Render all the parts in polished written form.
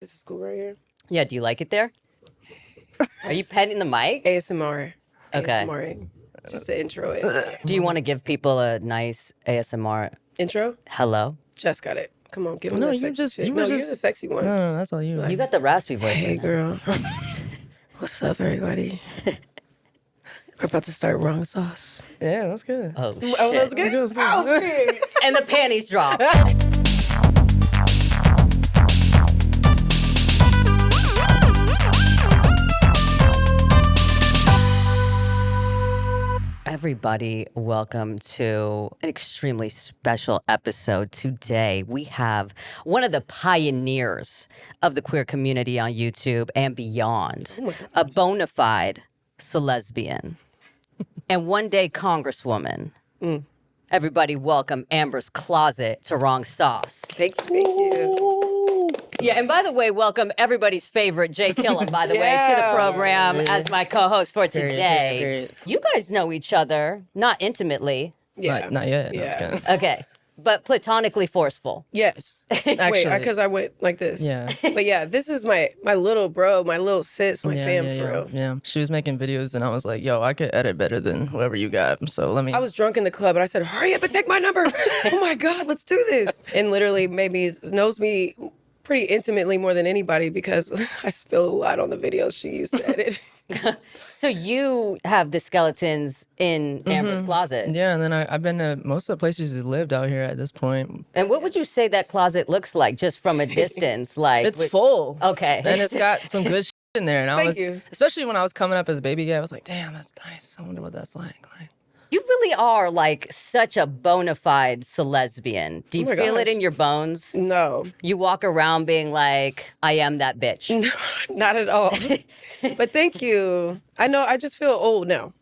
This is cool right here. Yeah, do you like it there? Are you petting the mic? ASMR. Okay. ASMR. Just to intro it. Do you want to give people a nice ASMR Intro? hello? Just got it. Come on, give me No, that you sexy just- shit. you No, were you're just- the sexy one. No, that's all you. You got the raspy voice. Hey, right now. girl. What's up, everybody? We're about to start Wrong Sauce. Yeah, that's good. Oh, shit. Oh, that's good? That was good. Oh, okay. And the panties drop. Everybody, welcome to an extremely special episode. Today, we have one of the pioneers of the queer community on YouTube and beyond, a bona fide celesbian, and one day Congresswoman. Everybody, welcome Amber's Closet to Wrong Sauce. Thank you. Yeah, and by the way, welcome everybody's favorite Jkiillem, by the way, to the Yeah. program as my co-host for Period, today. period. You guys know each other, not intimately, Yeah. Not yet. No, Yeah. I'm just kidding. okay, but platonically forceful. Yes. Wait, Actually. because I went like this. Yeah. But yeah, this is my little bro, my little sis, my Yeah, fam yeah, for yeah. real. Yeah. She was making videos and I was like, yo, I could edit better than whoever you got. So let me. I was drunk in the club and I said, hurry up and take my number. Oh my God, let's do this. And literally knows me pretty intimately more than anybody because I spill a lot on the videos she used to edit. So you have the skeletons in Amber's closet. Yeah, and then I've been to most of the places you lived out here at this point. And what would you say that closet looks like just from a distance? Like It's full. Okay. And it's got some good shit in there. And I Thank was, you. especially when I was coming up as a baby gay, I was like, damn, that's nice. I wonder what that's like. You really are like such a bona fide celesbian. Do you my feel it gosh. in your bones? No, You walk around being like, I am that bitch. not at all. But thank you. I know, I just feel old now.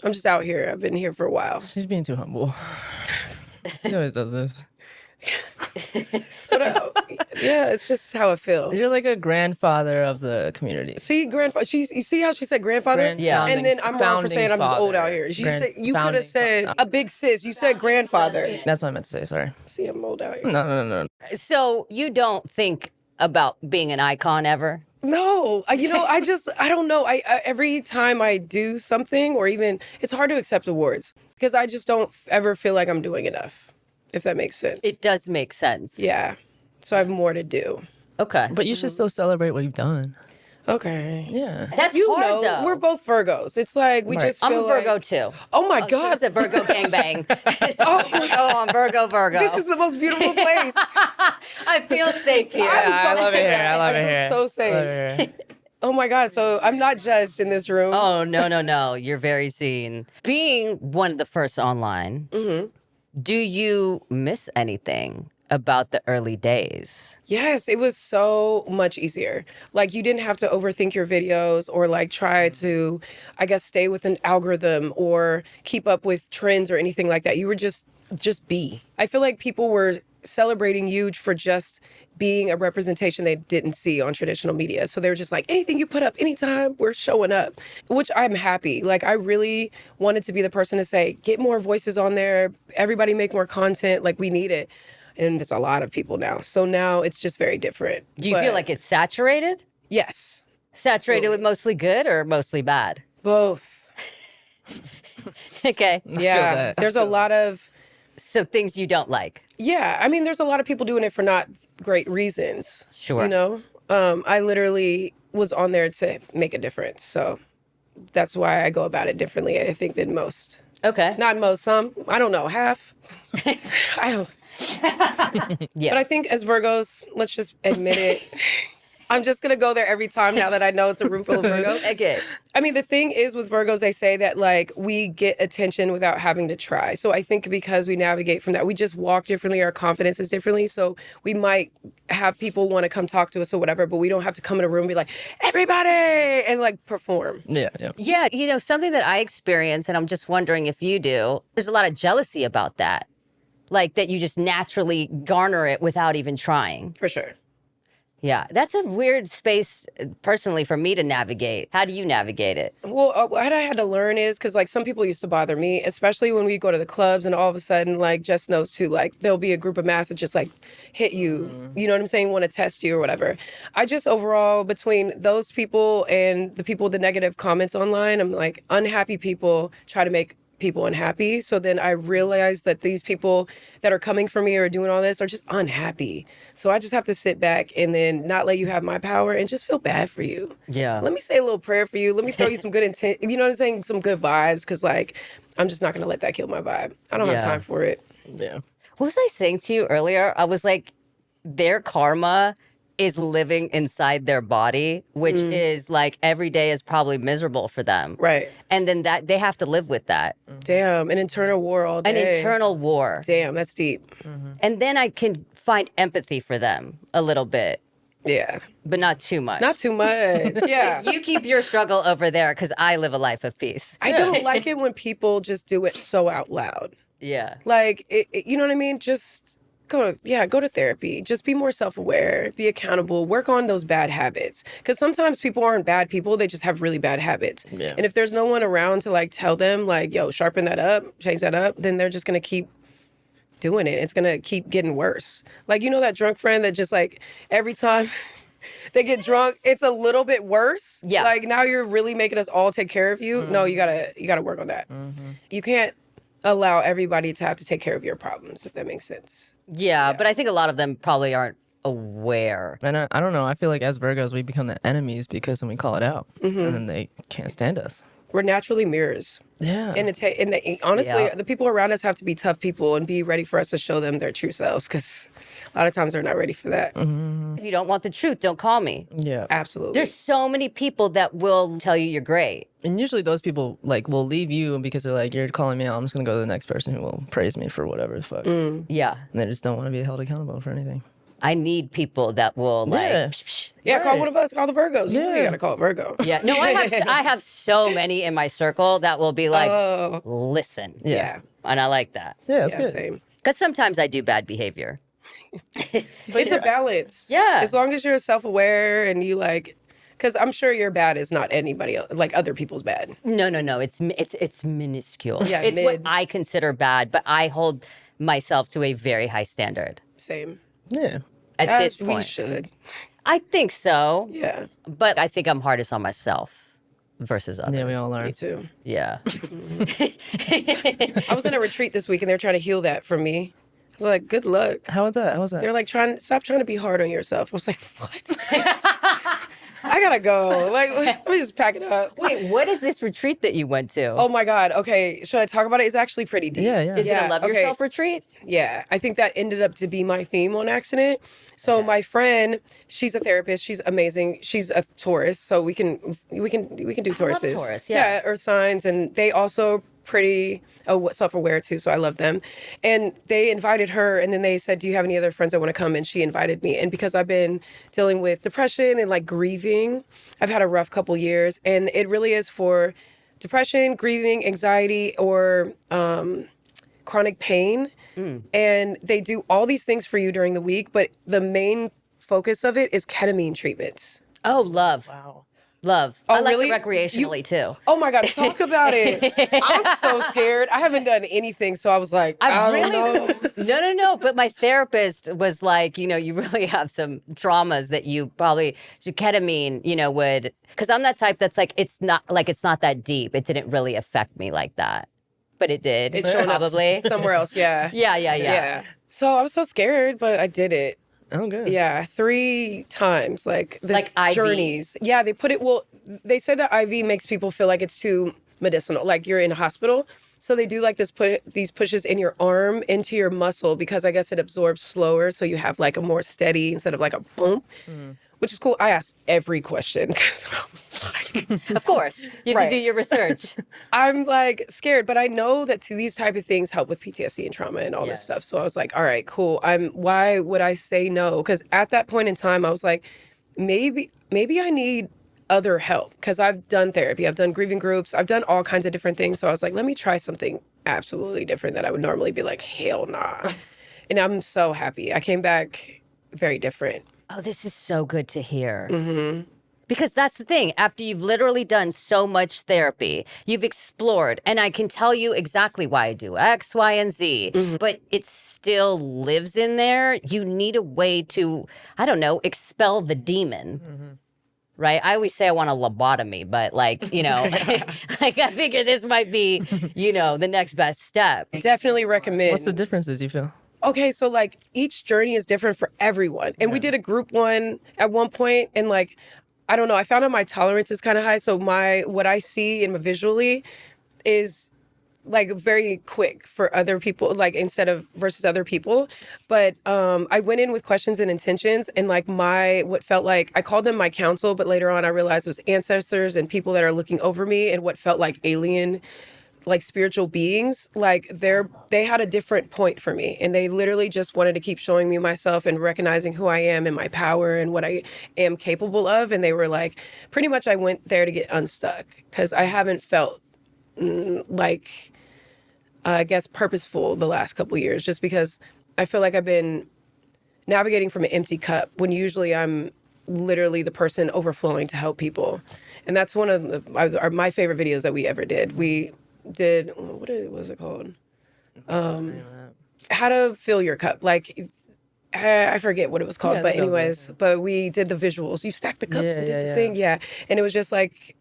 I'm just out here. I've been here for a while. She's being too humble. She always does this. But yeah, it's just how I feel. You're like a grandfather of the community. See, grandfather. You see how she said grandfather? Yeah. And then I'm wrong for saying I'm just old out here. You could have said a big sis. You said grandfather. That's what I meant to say. Sorry. See, I'm old out here. No. So you don't think about being an icon ever? No, I don't know. I every time I do something, or even it's hard to accept awards because I just don't ever feel like I'm doing enough. If that makes sense. It does make sense. Yeah. So I have more to do. Okay. But you should still celebrate what you've done. Okay. Yeah. That's You hard know, though. we're both Virgos. It's like we Right. just I'm feel a Virgo like, too. oh my So God. it's a Virgo gangbang. Oh, I'm Virgo. This is the most beautiful place. I feel safe here. I was about to say it here. that. I love I it feel here. so safe. Oh my God. So I'm not judged in this room. Oh, no. You're very seen. Being one of the first online, do you miss anything about the early days? Yes, it was so much easier. Like you didn't have to overthink your videos or like try to, I guess, stay with an algorithm or keep up with trends or anything like that. You were just be. I feel like people were celebrating you for just being a representation they didn't see on traditional media. So they were just like, anything you put up, anytime, we're showing up, which I'm happy. Like I really wanted to be the person to say, get more voices on there. Everybody make more content. Like we need it. And there's a lot of people now. So now it's just very different. Do you feel like it's saturated? Yes. Saturated with mostly good or mostly bad? Both. Okay. Yeah. that. There's a lot of, So things you don't like. yeah. I mean, there's a lot of people doing it for not great reasons. Sure. You know? I literally was on there to make a difference. So that's why I go about it differently, I think, than most. Okay. Not most, some. I don't know, half. I don't. Yeah. But I think as Virgos, let's just admit it. I'm just going to go there every time now that I know it's a room full of Virgos. Okay. I mean, the thing is with Virgos, they say that like we get attention without having to try. So I think because we navigate from that, we just walk differently, our confidence is differently. So we might have people want to come talk to us or whatever, but we don't have to come in a room and be like, everybody, and like perform. Yeah. Yeah, something that I experience, and I'm just wondering if you do, there's a lot of jealousy about that. Like that you just naturally garner it without even trying. For sure. Yeah, that's a weird space personally for me to navigate. How do you navigate it? Well, what I had to learn is because like some people used to bother me, especially when we go to the clubs and all of a sudden like Jess knows too, like there'll be a group of masks that just like hit you, you know what I'm saying, want to test you or whatever. I just overall between those people and the people with the negative comments online, I'm like unhappy people try to make people unhappy. So then I realized that these people that are coming for me or doing all this are just unhappy. So I just have to sit back and then not let you have my power and just feel bad for you. Yeah. Let me say a little prayer for you. Let me throw you some good intent. You know what I'm saying? Some good vibes. Because like, I'm just not going to let that kill my vibe. I don't have time for it. Yeah. What was I saying to you earlier? I was like, their karma is living inside their body, which is like every day is probably miserable for them. Right. And then that they have to live with that. Damn, an internal war all day. An internal war. Damn, that's deep. And then I can find empathy for them a little bit, Yeah. but not too much. Not too much. Yeah. You keep your struggle over there because I live a life of peace. I don't like it when people just do it so out loud. Yeah. Like, you know what I mean? Just go to therapy. Just be more self-aware, be accountable, work on those bad habits. Because sometimes people aren't bad people, they just have really bad habits. Yeah. And if there's no one around to like tell them like, yo, sharpen that up, change that up, then they're just going to keep doing it. It's going to keep getting worse. Like, you know that drunk friend that just like every time they get drunk, it's a little bit worse. Yeah. Like now you're really making us all take care of you. No, you gotta work on that. You can't allow everybody to have to take care of your problems, if that makes sense. Yeah, but I think a lot of them probably aren't aware. And I don't know. I feel like as Virgos, we become the enemies because then we call it out, and then they can't stand us. We're naturally mirrors. Yeah. And honestly, Yeah. the people around us have to be tough people and be ready for us to show them their true selves because a lot of times they're not ready for that. If you don't want the truth, don't call me. Yeah. Absolutely. There's so many people that will tell you you're great. And usually those people like will leave you because they're like, you're calling me out. I'm just gonna go to the next person who will praise me for whatever the fuck. Yeah. And they just don't want to be held accountable for anything. I need people that will like, Yeah. psh, psh. Yeah, call Right. one of us, call the Virgos. You know you Yeah. gotta call a Virgo. Yeah, no, I have so many in my circle that will be like, listen. Yeah. And I like that. Yeah, that's Yeah, good. same. Because sometimes I do bad behavior. It's a balance. Yeah. As long as you're self-aware and you like, because I'm sure your bad is not anybody else, like other people's bad. No. It's minuscule. Yeah, it's what mid. I consider bad, but I hold myself to a very high standard Same. Yeah. at As this we point. should. I think so. Yeah. But I think I'm hardest on myself versus others. Yeah, we all are. Me too. Yeah. I was in a retreat this week and they were trying to heal that from me. I was like, good luck. How was that? How was that? They're like, stop trying to be hard on yourself. I was like, what? I gotta go. Like, let me just pack it up. Wait, what is this retreat that you went to? Oh my God. Okay. Should I talk about it? It's actually pretty deep. Yeah, yeah. Is it a love okay. yourself retreat? Yeah, I think that ended up to be my theme on accident. So my friend, she's a therapist. She's amazing. She's a Taurus, so we can do Tauruses. Taurus, yeah. Earth signs, and they also pretty self-aware too. So I love them. And they invited her, and then they said, "Do you have any other friends that want to come?" And she invited me. And because I've been dealing with depression and like grieving, I've had a rough couple years, and it really is for depression, grieving, anxiety, or chronic pain. And they do all these things for you during the week, but the main focus of it is ketamine treatments. Oh, love. Wow. Love. Oh, I like really? it recreationally too. Oh my God, talk about it. I'm so scared. I haven't done anything, so I was like, I don't know. No. But my therapist was like, you really have some traumas that you probably ketamine, would, because I'm that type that's like, it's not that deep. It didn't really affect me like that, but it did. It's showing probably up somewhere else, yeah. Yeah. So I was so scared, but I did it. Oh, good. Yeah, 3 times, like the Like IV? journeys. Yeah, they said that IV makes people feel like it's too medicinal, like you're in a hospital. So they do like these pushes in your arm into your muscle because I guess it absorbs slower. So you have like a more steady instead of like a boom, which is cool. I asked every question because I was like, Of course. You have Right. to do your research. I'm like scared, but I know that these type of things help with PTSD and trauma and all Yes. this stuff. So I was like, all right, cool. Why would I say no? Because at that point in time, I was like, maybe I need other help because I've done therapy, I've done grieving groups, I've done all kinds of different things. So I was like, let me try something absolutely different that I would normally be like, hell nah. And I'm so happy. I came back very different. Oh, this is so good to hear. Because that's the thing. After you've literally done so much therapy, you've explored, and I can tell you exactly why I do X, Y, and Z, but it still lives in there. You need a way to, I don't know, expel the demon. Right? I always say I want a lobotomy, but like, like I figure this might be, the next best step. Definitely recommend. What's the differences you feel? Okay, so like each journey is different for everyone. And we did a group one at one point, and like, I don't know, I found out my tolerance is kind of high. So what I see and visually is like very quick for other people, like instead of versus other people. But I went in with questions and intentions, and like what felt like, I called them my counsel, but later on I realized it was ancestors and people that are looking over me, and what felt like alien, like spiritual beings, like they had a different point for me, and they literally just wanted to keep showing me myself and recognizing who I am and my power and what I am capable of. And they were like, pretty much I went there to get unstuck, because I haven't felt like, I guess, purposeful the last couple years, just because I feel like I've been navigating from an empty cup when usually I'm literally the person overflowing to help people. And that's one of my favorite videos that we ever did. We did, what was it called? How to fill your cup. Like, I forget what it was called, but anyways, but we did the visuals. You stacked the cups and did the thing, And it was just like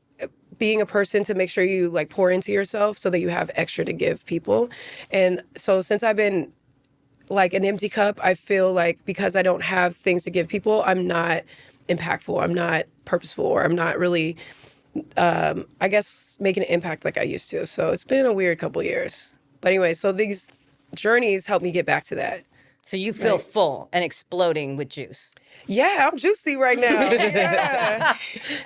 being a person to make sure you like pour into yourself so that you have extra to give people. And so since I've been like an empty cup, I feel like because I don't have things to give people, I'm not impactful, I'm not purposeful, or I'm not really I guess making an impact like I used to. So it's been a weird couple years. But anyway, so these journeys help me get back to that. So you feel full and exploding with juice. Yeah, I'm juicy right now. Yeah.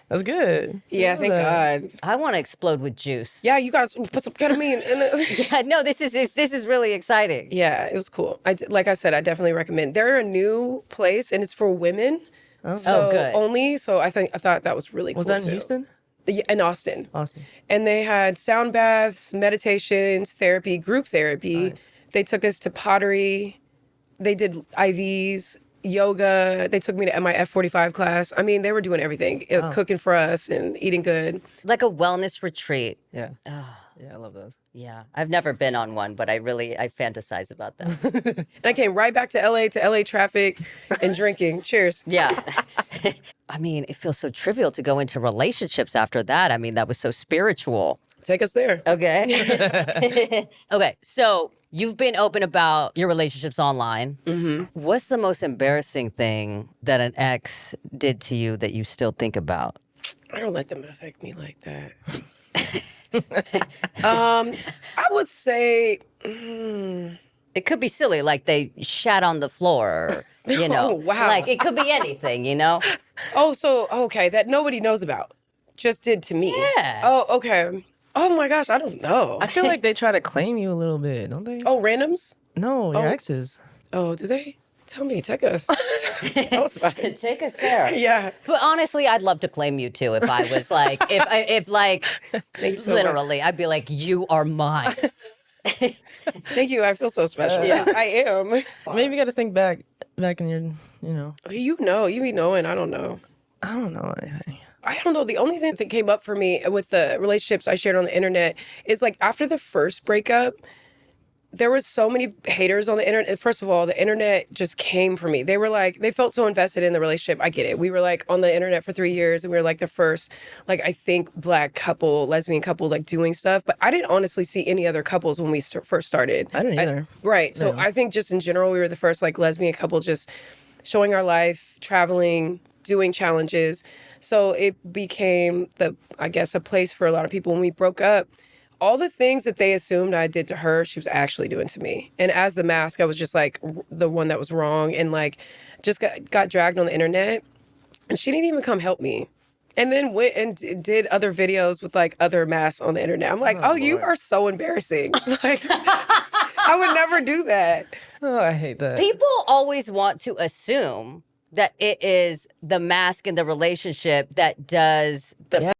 That's good. Yeah, thank God. I want to explode with juice. Yeah, you guys put some ketamine in it. Yeah, no, this is really exciting. Yeah, it was cool. Like I said, I definitely recommend. They're a new place, and it's for women. So good. only. So I thought that was really cool. Was that in too. Houston? Yeah, in Austin. Austin. And they had sound baths, meditations, therapy, group therapy. Nice. They took us to pottery. They did IVs, yoga. They took me to my F45 class. I mean, they were doing everything, cooking for us and eating good. Like a wellness retreat. Yeah. Yeah, I love those. Yeah, I've never been on one, but I fantasize about them. And I came right back to LA traffic and drinking. Cheers. Yeah. I mean, it feels so trivial to go into relationships after that. I mean, that was so spiritual. Take us there. Okay. Okay, so you've been open about your relationships online. What's the most embarrassing thing that an ex did to you that you still think about? I don't let them affect me like that. I would say... It could be silly, like they shat on the floor, or, Oh, wow. Like it could be anything, Oh, so, okay, that nobody knows about. Just did to me. Yeah. Oh, okay. Oh my gosh, I don't know. I feel like they try to claim you a little bit, don't they? Oh, randoms? No, your exes. Oh, do they? Tell me, take us. Tell us about it. Take us there. Yeah. But honestly, I'd love to claim you too if I was like, if like, Thank you so literally, I'd be like, you are mine. Thank you. I feel so special. Yeah. I am. Maybe you got to think back in your, You be knowing. I don't know. I don't know anything. I don't know. The only thing that came up for me with the relationships I shared on the internet is like after the first breakup, there was so many haters on the internet. First of all, the internet just came for me. They were like, they felt so invested in the relationship. I get it. We were like on the internet for 3 years, and we were like the first, like I think Black couple, lesbian couple, like doing stuff. But I didn't honestly see any other couples when we first started. I didn't either. Right. So I think just in general, we were the first like lesbian couple just showing our life, traveling, doing challenges. So it became I guess, a place for a lot of people. When we broke up, all the things that they assumed I did to her, she was actually doing to me. And as the mask, I was just like the one that was wrong, and like just got dragged on the internet. And she didn't even come help me. And then went and did other videos with like other masks on the internet. I'm like, oh you are so embarrassing. Like, I would never do that. Oh, I hate that. People always want to assume that it is the mask in the relationship that does the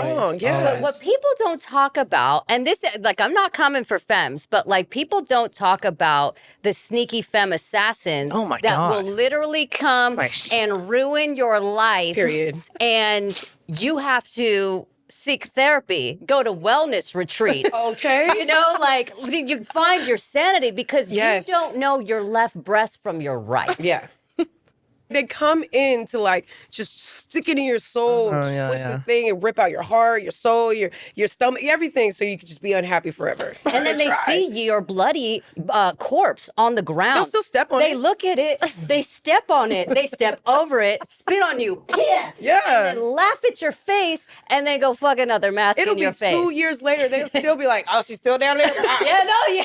strong. But Yes. But what people don't talk about, and this, like, I'm not coming for femmes, but like, people don't talk about the sneaky femme assassins Oh my that God. will literally come and ruin your life. Period. And you have to seek therapy, go to wellness retreats. Okay. You know, like, you find your sanity because Yes. you don't know your left breast from your right. Yeah. They come in to like just stick it in your soul, Oh, yeah, twist yeah. the thing and rip out your heart, your soul, your stomach, everything, so you can just be unhappy forever. And then they see your bloody corpse on the ground. They'll still step on They it. look at it, they step on it, they step over it, spit on you, Yeah. and then laugh at your face, and then go fuck another mask It'll in be your face. 2 years later. They'll still be like, "Oh, she's still down there."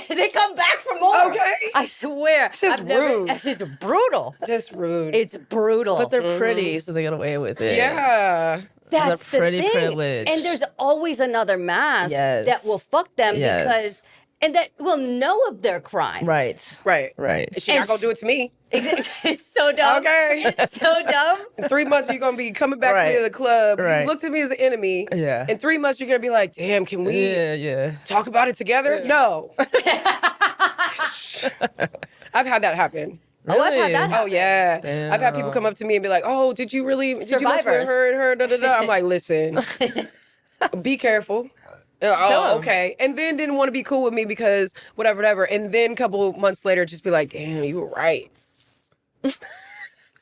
They come back for more. Okay. I swear. Just rude. It's just brutal. Just rude. It's brutal. But they're pretty, so they get away with it. yeah. That's they're pretty the thing. privileged. And there's always another mask Yes. that will fuck them Yes. because, and that will know of their crimes. Right. Right. Right. She's not gonna do it to me. It's so dumb. Okay. It's so dumb. In 3 months, you're gonna be coming back to Right. me to the club. Right. You look to me as an enemy. Yeah. In 3 months, you're gonna be like, "Damn, can we Yeah. talk about it together?" No. I've had that happen. Oh, I've had Really? that Oh happen. yeah, I've had people come up to me and be like, "Oh, did you really? Did you mess with Survivors. her and her?" Da, da, da. I'm like, "Listen, be careful." Tell Oh, 'em. okay. And then didn't want to be cool with me because whatever. And then a couple months later, just be like, "Damn, you were right."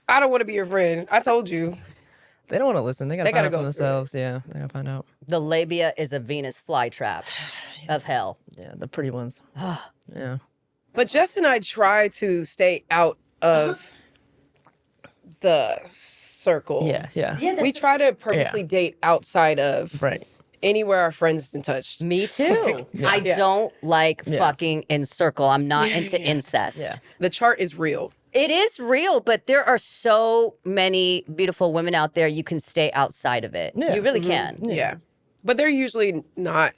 I don't want to be your friend. I told you. They don't want to listen. They gotta They find gotta out go for through themselves. Yeah, they gotta find out. The labia is a Venus flytrap of hell. Yeah, the pretty ones. Yeah. But Jess and I try to stay out of the circle. Yeah. We try to purposely date outside of Right. anywhere our friends isn't touched. Me too. I don't like fucking in circle. I'm not into incest. Yeah. The chart is real. It is real, but there are so many beautiful women out there. You can stay outside of it. Yeah. You really can. Yeah. But they're usually not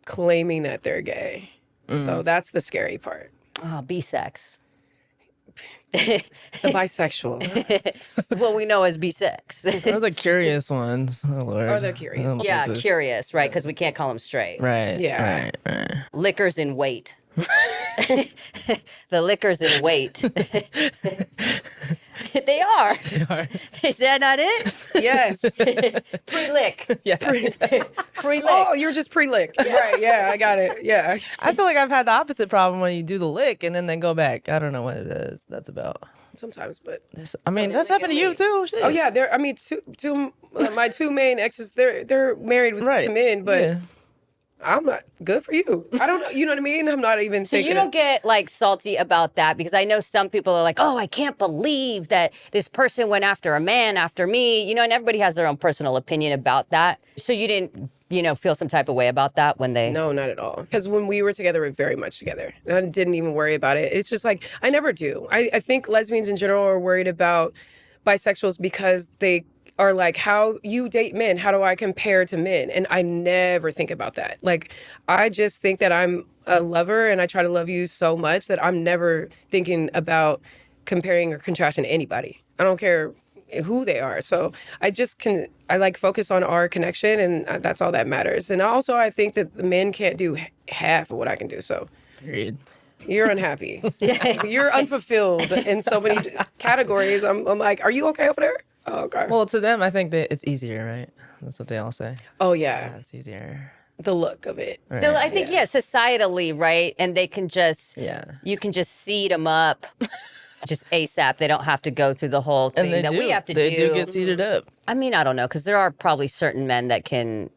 claiming that they're gay. So that's the scary part. Oh, bisex. The bisexual. What we know as bisex. They're the curious ones. Oh, Lord. Or the curious ones. Yeah, Jesus. curious, right? Because we can't call them straight. Right. Yeah. Right. Liquors in weight. The liquors in weight. They are. Is that not it? Yes. Pre-lick. Yeah. Pre-lick. Oh, you're just pre-lick. Right. Yeah, I got it. Yeah. I feel like I've had the opposite problem when you do the lick and then they go back. I don't know what it is. That's about. Sometimes, but I mean, that's happened to you too. Shit. oh yeah, I mean, my two main exes, they're married to men, but Yeah. I'm not good for you. I don't know. You know what I mean? I'm not even So thinking. you don't get like salty about that because I know some people are like, oh, I can't believe that this person went after a man after me, you know, and everybody has their own personal opinion about that. So you didn't, feel some type of way about that when they. No, not at all. Because when we were together, we were very much together. And I didn't even worry about it. It's just like, I never do. I think lesbians in general are worried about bisexuals because they are like, how you date men, how do I compare to men? And I never think about that. Like, I just think that I'm a lover and I try to love you so much that I'm never thinking about comparing or contrasting anybody. I don't care who they are. So I focus on our connection and that's all that matters. And also I think that the men can't do half of what I can do. So Period. you're unhappy. You're unfulfilled in so many categories. I'm like, are you okay over there? Oh, okay. Well, to them, I think that it's easier, right? That's what they all say. Oh, yeah. It's easier. The look of it. Right. So I think, societally, right? And they can just, Yeah. you can just seed them up just ASAP. They don't have to go through the whole thing And they that do. we have to They do. do get seated up. I mean, I don't know, because there are probably certain men that can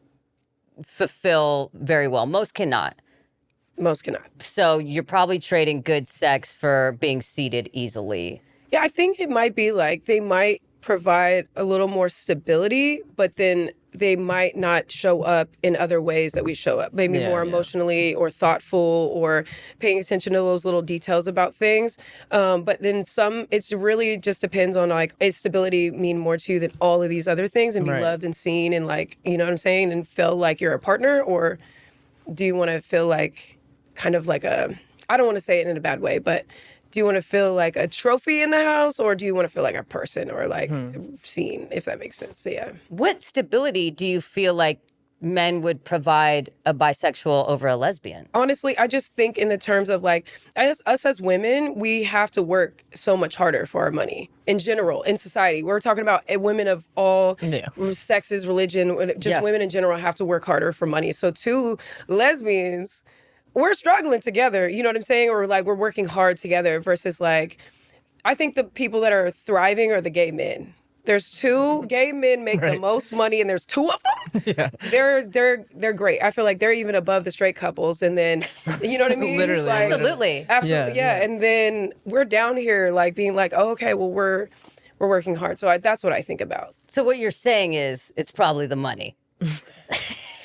fulfill very well. Most cannot. Most cannot. So you're probably trading good sex for being seated easily. Yeah, I think it might be like they might provide a little more stability, but then they might not show up in other ways that we show up. Maybe Yeah, more yeah. emotionally or thoughtful or paying attention to those little details about things. But then it's really just depends on like, is stability mean more to you than all of these other things and be Right. loved and seen and like, you know what I'm saying? And feel like you're a partner, or do you want to feel like kind of like I don't want to say it in a bad way, but Do you want to feel like a trophy in the house, or do you want to feel like a person or like seen, if that makes sense? So, yeah. What stability do you feel like men would provide a bisexual over a lesbian? Honestly, I just think in the terms of like, us as women, we have to work so much harder for our money in general, in society. We're talking about women of all sexes, religion, just women in general have to work harder for money. So two lesbians, we're struggling together, you know what I'm saying? Or like we're working hard together versus like, I think the people that are thriving are the gay men. There's two gay men make the most money, and there's two of them. They're great. I feel like they're even above the straight couples. And then, you know what I mean? Literally. Like, Absolutely. absolutely, yeah. And then we're down here like being like, oh, okay, well we're working hard. So that's what I think about. So what you're saying is it's probably the money.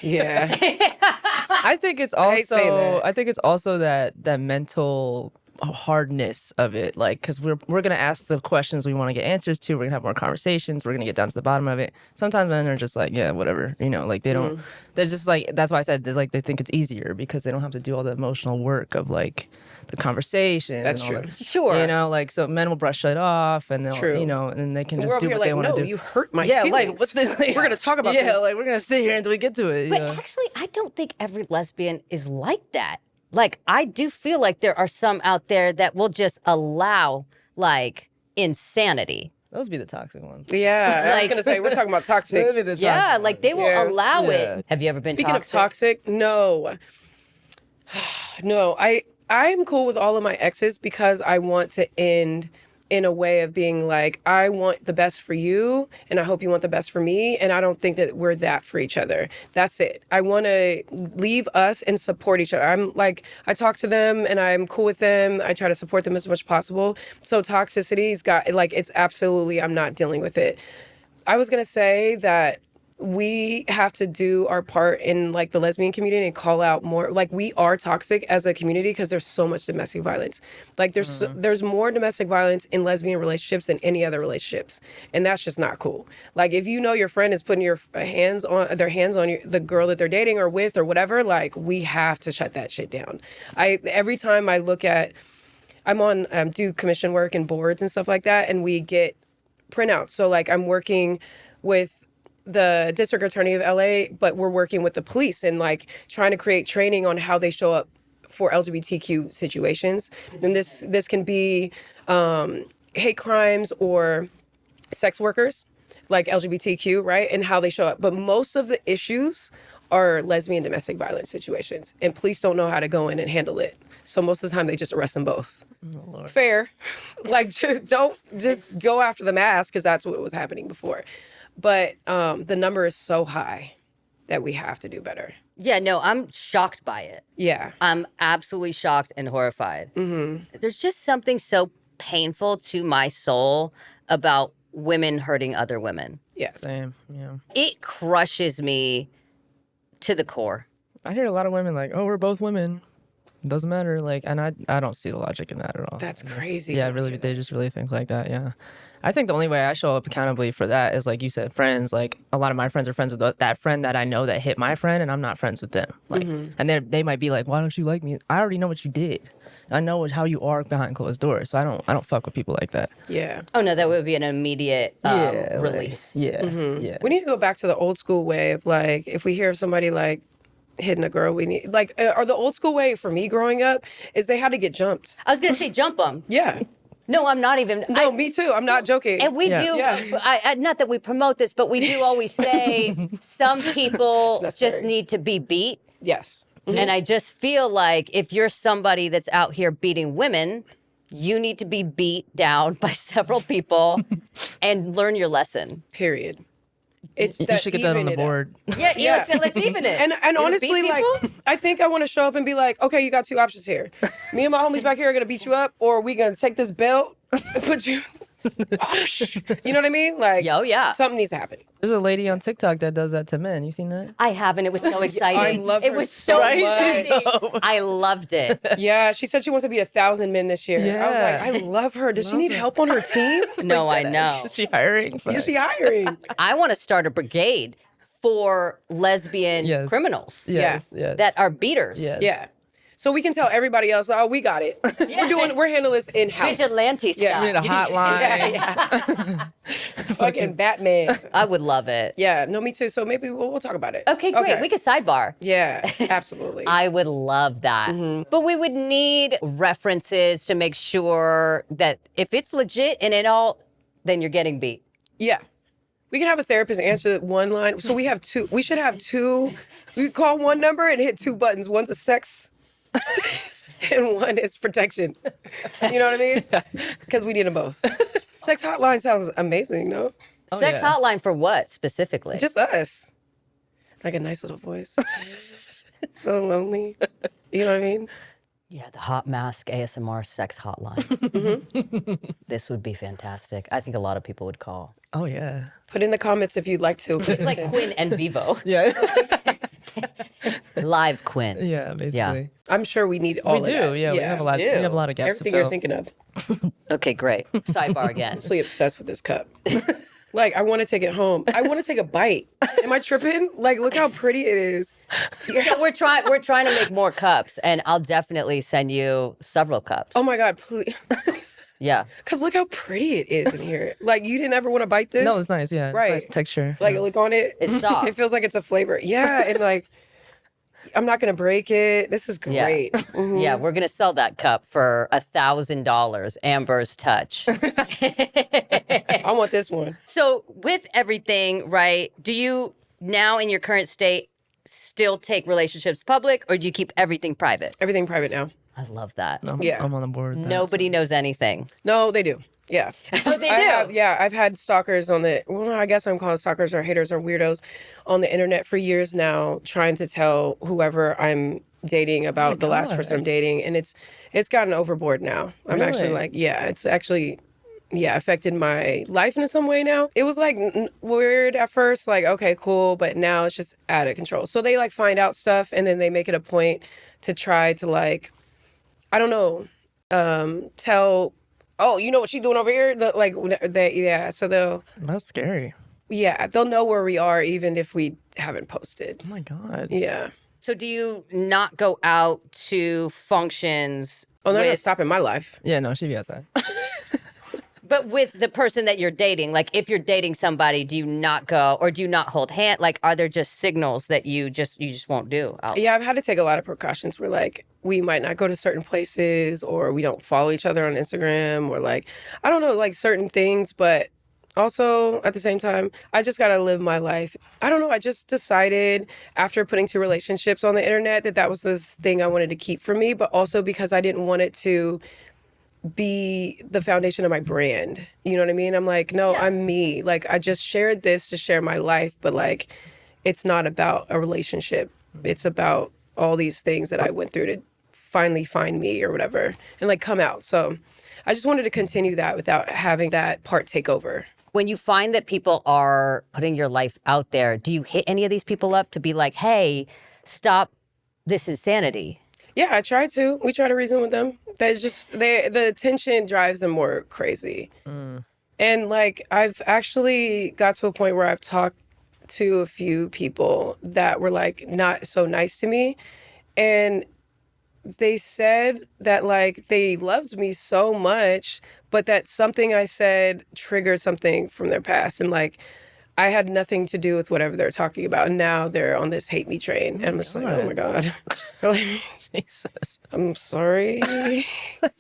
Yeah. I think it's hate saying also that. I think it's also that mental hardness of it, like, because we're gonna ask the questions we want to get answers to. We're gonna have more conversations. We're gonna get down to the bottom of it. Sometimes men are just like, yeah, whatever, you know, like they don't. They're just like, that's why I said like they think it's easier because they don't have to do all the emotional work of like the conversation. That's and all true. that. Sure. You know, like, so men will brush it off and they'll, True. you know, and they can We're just over do here what they like, want to no, do. you hurt my Yeah, like, feelings. what the, We're gonna talk about yeah, this. like we're gonna sit here until we get to it. But you know? actually, I don't think every lesbian is like that. Like, I do feel like there are some out there that will just allow, like, insanity. Those be the toxic ones. Yeah, I was Like- gonna say we're talking about toxic. Those be the Yeah, toxic like, they will Yeah. allow Yeah. it. Have you ever been Speaking toxic? of toxic, no. No, I'm cool with all of my exes because I want to end in a way of being like, I want the best for you and I hope you want the best for me, and I don't think that we're that for each other. That's it. I want to leave us and support each other. I'm like, I talk to them and I'm cool with them. I try to support them as much as possible. So toxicity's got, like, it's absolutely, I'm not dealing with it. I was going to say that we have to do our part in like the lesbian community and call out more. Like, we are toxic as a community because there's so much domestic violence. Like, there's more domestic violence in lesbian relationships than any other relationships, and that's just not cool. Like, if you know your friend is putting their hands on the girl that they're dating or with or whatever, like, we have to shut that shit down. Every time I look at, I'm on do commission work and boards and stuff like that, and we get printouts. So like, I'm working with the district attorney of LA, but we're working with the police and like trying to create training on how they show up for LGBTQ situations. And this can be hate crimes or sex workers, like LGBTQ, right? And how they show up. But most of the issues are lesbian domestic violence situations, and police don't know how to go in and handle it. So most of the time they just arrest them both. Oh, fair. Like, don't just go after the mask, because that's what was happening before. But the number is so high that we have to do better. Yeah, no, I'm shocked by it. Yeah. I'm absolutely shocked and horrified. Mm-hmm. There's just something so painful to my soul about women hurting other women. Yeah. Same, yeah. It crushes me to the core. I hear a lot of women like, oh, we're both women. It doesn't matter. Like, and I don't see the logic in that at all. That's crazy. Yeah, really, they just really think like that, yeah. I think the only way I show up accountably for that is, like you said, friends. Like, a lot of my friends are friends with that friend that I know that hit my friend, and I'm not friends with them. Like, and they might be like, why don't you like me? I already know what you did. I know how you are behind closed doors, so I don't fuck with people like that. Yeah. Oh, no, that would be an immediate Yeah, release. Like, yeah. We need to go back to the old school way of like, if we hear somebody like hitting a girl, we need like, or the old school way for me growing up is they had to get jumped. I was going to say jump them. Yeah. No, I'm not even. No, me too. I'm not joking. And we Yeah. do, Yeah. not that we promote this, but we do always say some people necessary. just need to be beat. Yes. And I just feel like if you're somebody that's out here beating women, you need to be beat down by several people and learn your lesson. Period. It's You that should get that on even the it up. board. Yeah, Yeah. listen, let's even it. And You wanna honestly, beat like, people? I think I want to show up and be like, okay, you got two options here. Me and my homies back here are gonna beat you up, or we gonna take this belt and put you. You know what I mean? Like, Yo, yeah. something needs to happen. There's a lady on TikTok that does that to men. You seen that? I haven't. It was so exciting. I love it her was so so much. exciting. I loved it. Yeah, she said she wants to beat 1,000 men this year. I was like, Yeah. I love her. Does she need help on her team? No, Like, I know. Is she hiring? Is she hiring? I want to start a brigade for lesbian Yes. criminals Yes, yes. that are beaters. Yes. Yeah. So we can tell everybody else, oh, we got it. We're handling this in-house. Vigilante style. We need a hotline. Yeah. Fucking Batman. I would love it. Yeah, no, me too. So maybe we'll talk about it. Okay, great. We could sidebar. Yeah, absolutely. I would love that. But we would need references to make sure that if it's legit and it all, then you're getting beat. Yeah. We can have a therapist answer one line. So we have two. We should have two. We call one number and hit two buttons. One's a sex and one is protection. You know what I mean? Because we need them both. Sex hotline sounds amazing, no? Sex hotline for what specifically? Just us. Like a nice little voice. So lonely. You know what I mean? Yeah, the hot mask ASMR sex hotline. This would be fantastic. I think a lot of people would call. Oh, yeah. Put in the comments if you'd like to. It's like Quinn and Vivo. Yeah. Live Quinn. Yeah, basically. I'm sure we need all We of do. that. Yeah, we have a lot. We have a lot of gaps Everything to you're fill. thinking of. Okay, great. Sidebar again. I'm so obsessed with this cup. Like, I want to take it home. I want to take a bite. Am I tripping? Like, look how pretty it is. So we're trying to make more cups, and I'll definitely send you several cups. Oh my God, please. Yeah. Because look how pretty it is in here. Like, you didn't ever want to bite this? No, it's nice. Yeah, Right. it's nice texture. Like, look on it. It's soft. It feels like it's a flavor. Yeah, and like, I'm not going to break it. This is Yeah. great. Mhm. Yeah, we're gonna sell that cup for $1,000. Amber's touch. I want this one. So with everything, right? Do you now in your current state still take relationships public, or do you keep everything private? Everything private now. I love that. Yeah. I'm on the board with that. Nobody knows anything. No, they do. Yeah. Oh, they do? I've had stalkers on the, well, I guess I'm calling stalkers or haters or weirdos on the internet for years now, trying to tell whoever I'm dating about the last person I'm dating. And it's gotten overboard now. I'm actually Really? like, it's actually, affected my life in some way now. It was like weird at first, like, okay, cool. But now it's just out of control. So they like find out stuff and then they make it a point to try to like, I don't know, tell, oh, you know what she's doing over here? So That's scary. they'll know where we are even if we haven't posted. Oh my God. Yeah. So do you not go out to functions Oh, they're not with, stopping my life. Yeah, no, she'd be outside. but with the person that you're dating? Like if you're dating somebody, do you not go or do you not hold hand? Like are there just signals that you just won't do? Yeah, I've had to take a lot of precautions where like we might not go to certain places or we don't follow each other on Instagram or like, I don't know, like certain things, but also at the same time, I just got to live my life. I don't know. I just decided after putting 2 relationships on the internet that was this thing I wanted to keep for me, but also because I didn't want it to be the foundation of my brand. You know what I mean? I'm like, no, I'm me. Like I just shared this to share my life, but like it's not about a relationship. It's about all these things that I went through to finally find me or whatever and like come out. So I just wanted to continue that without having that part take over. When you find that people are putting your life out there, do you hit any of these people up to be like, hey, stop this insanity? Yeah, I try to. We try to reason with them. That's just the attention drives them more crazy. And like I've actually got to a point where I've talked to a few people that were like not so nice to me, and they said that like they loved me so much, but that something I said triggered something from their past, and like I had nothing to do with whatever they're talking about. And now they're on this hate me train. And I'm just like, oh my God. Really? Jesus. I'm sorry.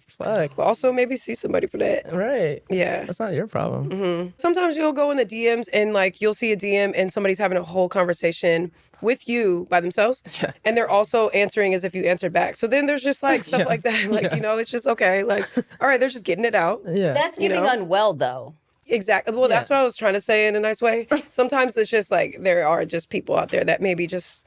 Fuck. But also maybe see somebody for that. Right. Yeah. That's not your problem. Sometimes you'll go in the DMs and like you'll see a DM and somebody's having a whole conversation with you by themselves. Yeah. And they're also answering as if you answered back. So then there's just like stuff like that. Like, you know, it's just okay. Like, all right, they're just getting it out. Yeah. That's You giving know? unwell, though. Exactly. Well, that's what I was trying to say in a nice way. Sometimes it's just like there are just people out there that maybe just,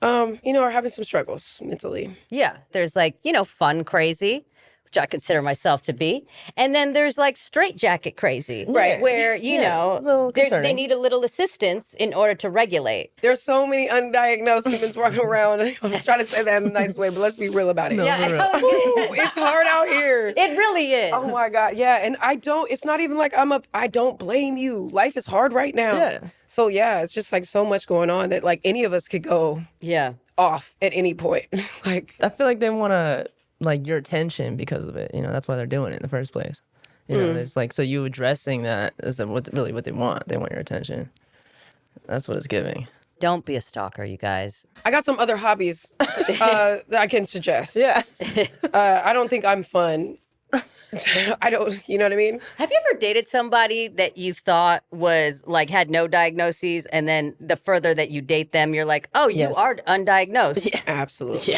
you know, are having some struggles mentally. Yeah. There's like, you know, fun crazy, which I consider myself to be. And then there's like straitjacket crazy. Right. Where, you A know, little they concerning. need a little assistance in order to regulate. There's so many undiagnosed humans walking around. I was trying to say that in a nice way, but let's be real about it. No. Yeah, I know. Ooh, it's hard out here. It really is. Oh my God. Yeah. And it's not even like I don't blame you. Life is hard right now. Yeah. So yeah, it's just like so much going on that like any of us could go, Yeah. off at any point. Like, I feel like they want to like your attention because of it. You know, that's why they're doing it in the first place. You know, it's like, so you addressing that is really what they want. They want your attention. That's what it's giving. Don't be a stalker, you guys. I got some other hobbies that I can suggest. Yeah. I don't think I'm fun. I don't, you know what I mean? Have you ever dated somebody that you thought was like had no diagnoses, and then the further that you date them, you're like, oh, you Yes. are undiagnosed? Yeah, absolutely.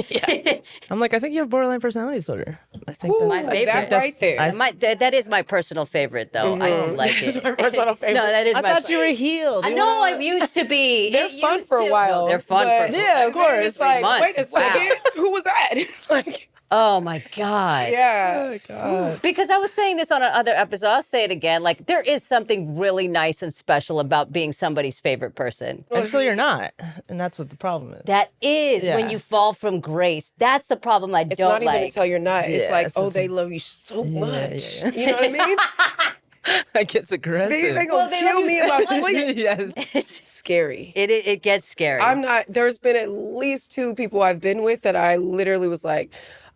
Yeah. I'm like, I think you have borderline personality disorder. I think Ooh, that's My favorite. that right there. That is my personal favorite, though. I don't like it. my personal favorite. No, that is I my. thought you were healed. I know I used to be. They're It fun used for a to. while. No, they're fun but for. Yeah, of course. It's like, months. wait a Wow. second. Who was that? Like, Oh my god. yeah. Because I was saying this on another episode, I'll say it again. Like, there is something really nice and special about being somebody's favorite person. Until you're not. And that's what the problem is. That is when Yeah. you fall from grace. That's the problem I It's don't not even like. until you're not. It's Yeah, like, it's oh, just- they love you so much. yeah. You know what I mean? That gets aggressive. They Well, gonna they kill love me you in my so much. sleep. Yes. It's, Scary. it gets scary. I'm not, there's been at least 2 people I've been with that I literally was like,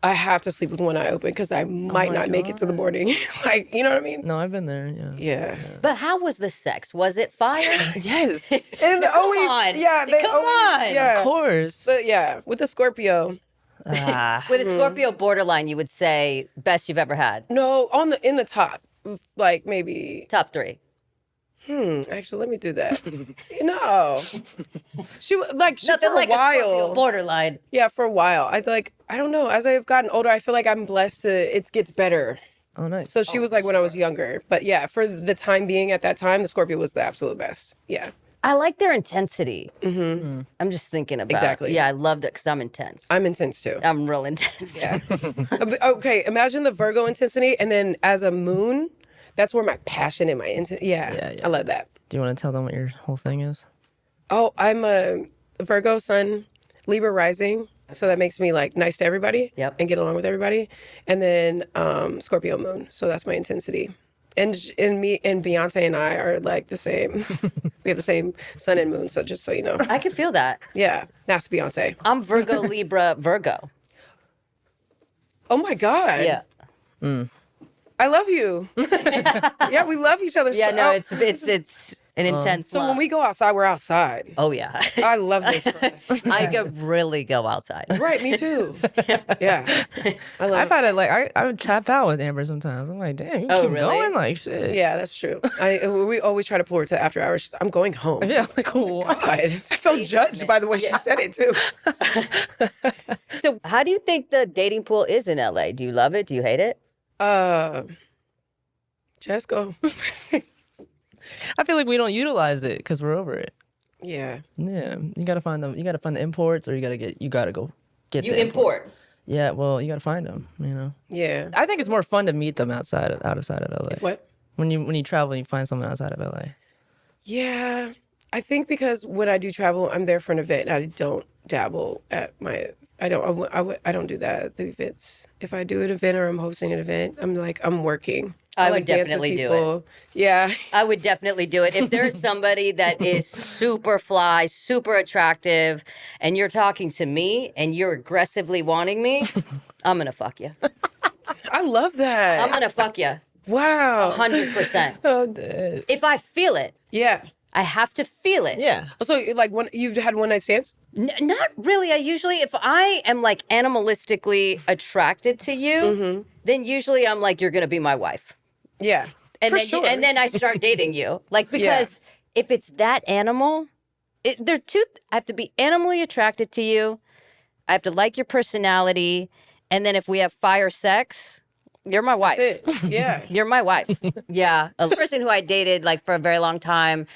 I have to sleep with one eye open because I might my not make it to the morning. Like, you know what I mean? No, I've been there. Yeah. Yeah. But how was the sex? Was it fire? Yes. And always, on. yeah, they Come always, on. yeah. Of course. But yeah, with the Scorpio, With a Scorpio borderline, you would say best you've ever had. no, in the top, like maybe. Top 3. Actually, let me do that. No, she for Nothing a like a Scorpio while. borderline. Yeah, for a while. I don't know. As I've gotten older, I feel like I'm blessed to. It gets better. Oh, nice. So she was like when I was younger, but yeah, for the time being, at that time, the Scorpio was the absolute best. Yeah. I like their intensity. I'm just thinking about Exactly. Yeah, I love that because I'm intense. I'm intense too. I'm real intense. Yeah. Okay, imagine the Virgo intensity, and then as a moon, that's where my passion and my intensity. Yeah, I love that. Do you want to tell them what your whole thing is? Oh, I'm a Virgo sun, Libra rising, so that makes me like nice to everybody. Yep. And get along with everybody, and then Scorpio moon, so that's my intensity. And me and Beyonce and I are like the same. We have the same sun and moon, so just so you know. I can feel that. Yeah, that's Beyonce. I'm Virgo, Libra, Virgo. Oh my God. Yeah. I love you. Yeah, we love each other. Yeah, so, no, it's an intense So love. when we go outside, we're outside. Oh, yeah. I love this for us. I could really go outside. Right, me too. Yeah. I love I've had it like I would tap out with Amber sometimes. I'm like, damn, you Oh, keep really? going like shit. Yeah, that's true. We always try to pull her to after hours. She's, I'm going home. Yeah, like what? God, I felt judged by the way she said it too. So how do you think the dating pool is in LA? Do you love it? Do you hate it? Just go. I feel like we don't utilize it because we're over it. Yeah. Yeah, you gotta find them. You gotta find the imports, or you gotta go get. You the imports. import. Yeah, well, you gotta find them. You know, Yeah. I think it's more fun to meet them outside of LA. What? When you travel, and you find someone outside of LA. Yeah. I think because when I do travel, I'm there for an event. I don't dabble at my. I don't do that at the events. If I do an event or I'm hosting an event, I'm working. I would like dance with definitely do people. Yeah. I would definitely do it. If there's somebody that is super fly, super attractive, and you're talking to me and you're aggressively wanting me, I'm gonna fuck you. I love that. I'm gonna fuck you. Wow. 100%. Oh, dead. If I feel it, Yeah. I have to feel it. Yeah. So like you've had one night stands? Not really. I usually, if I am like animalistically attracted to you, then usually I'm like, you're gonna be my wife. Yeah. And For then sure. and then I start dating you. Like, because if it's that animal, I have to be animally attracted to you. I have to like your personality. And then if we have fire sex, you're my wife. That's it. Yeah. You're my wife. Yeah. A person who I dated like for a very long time,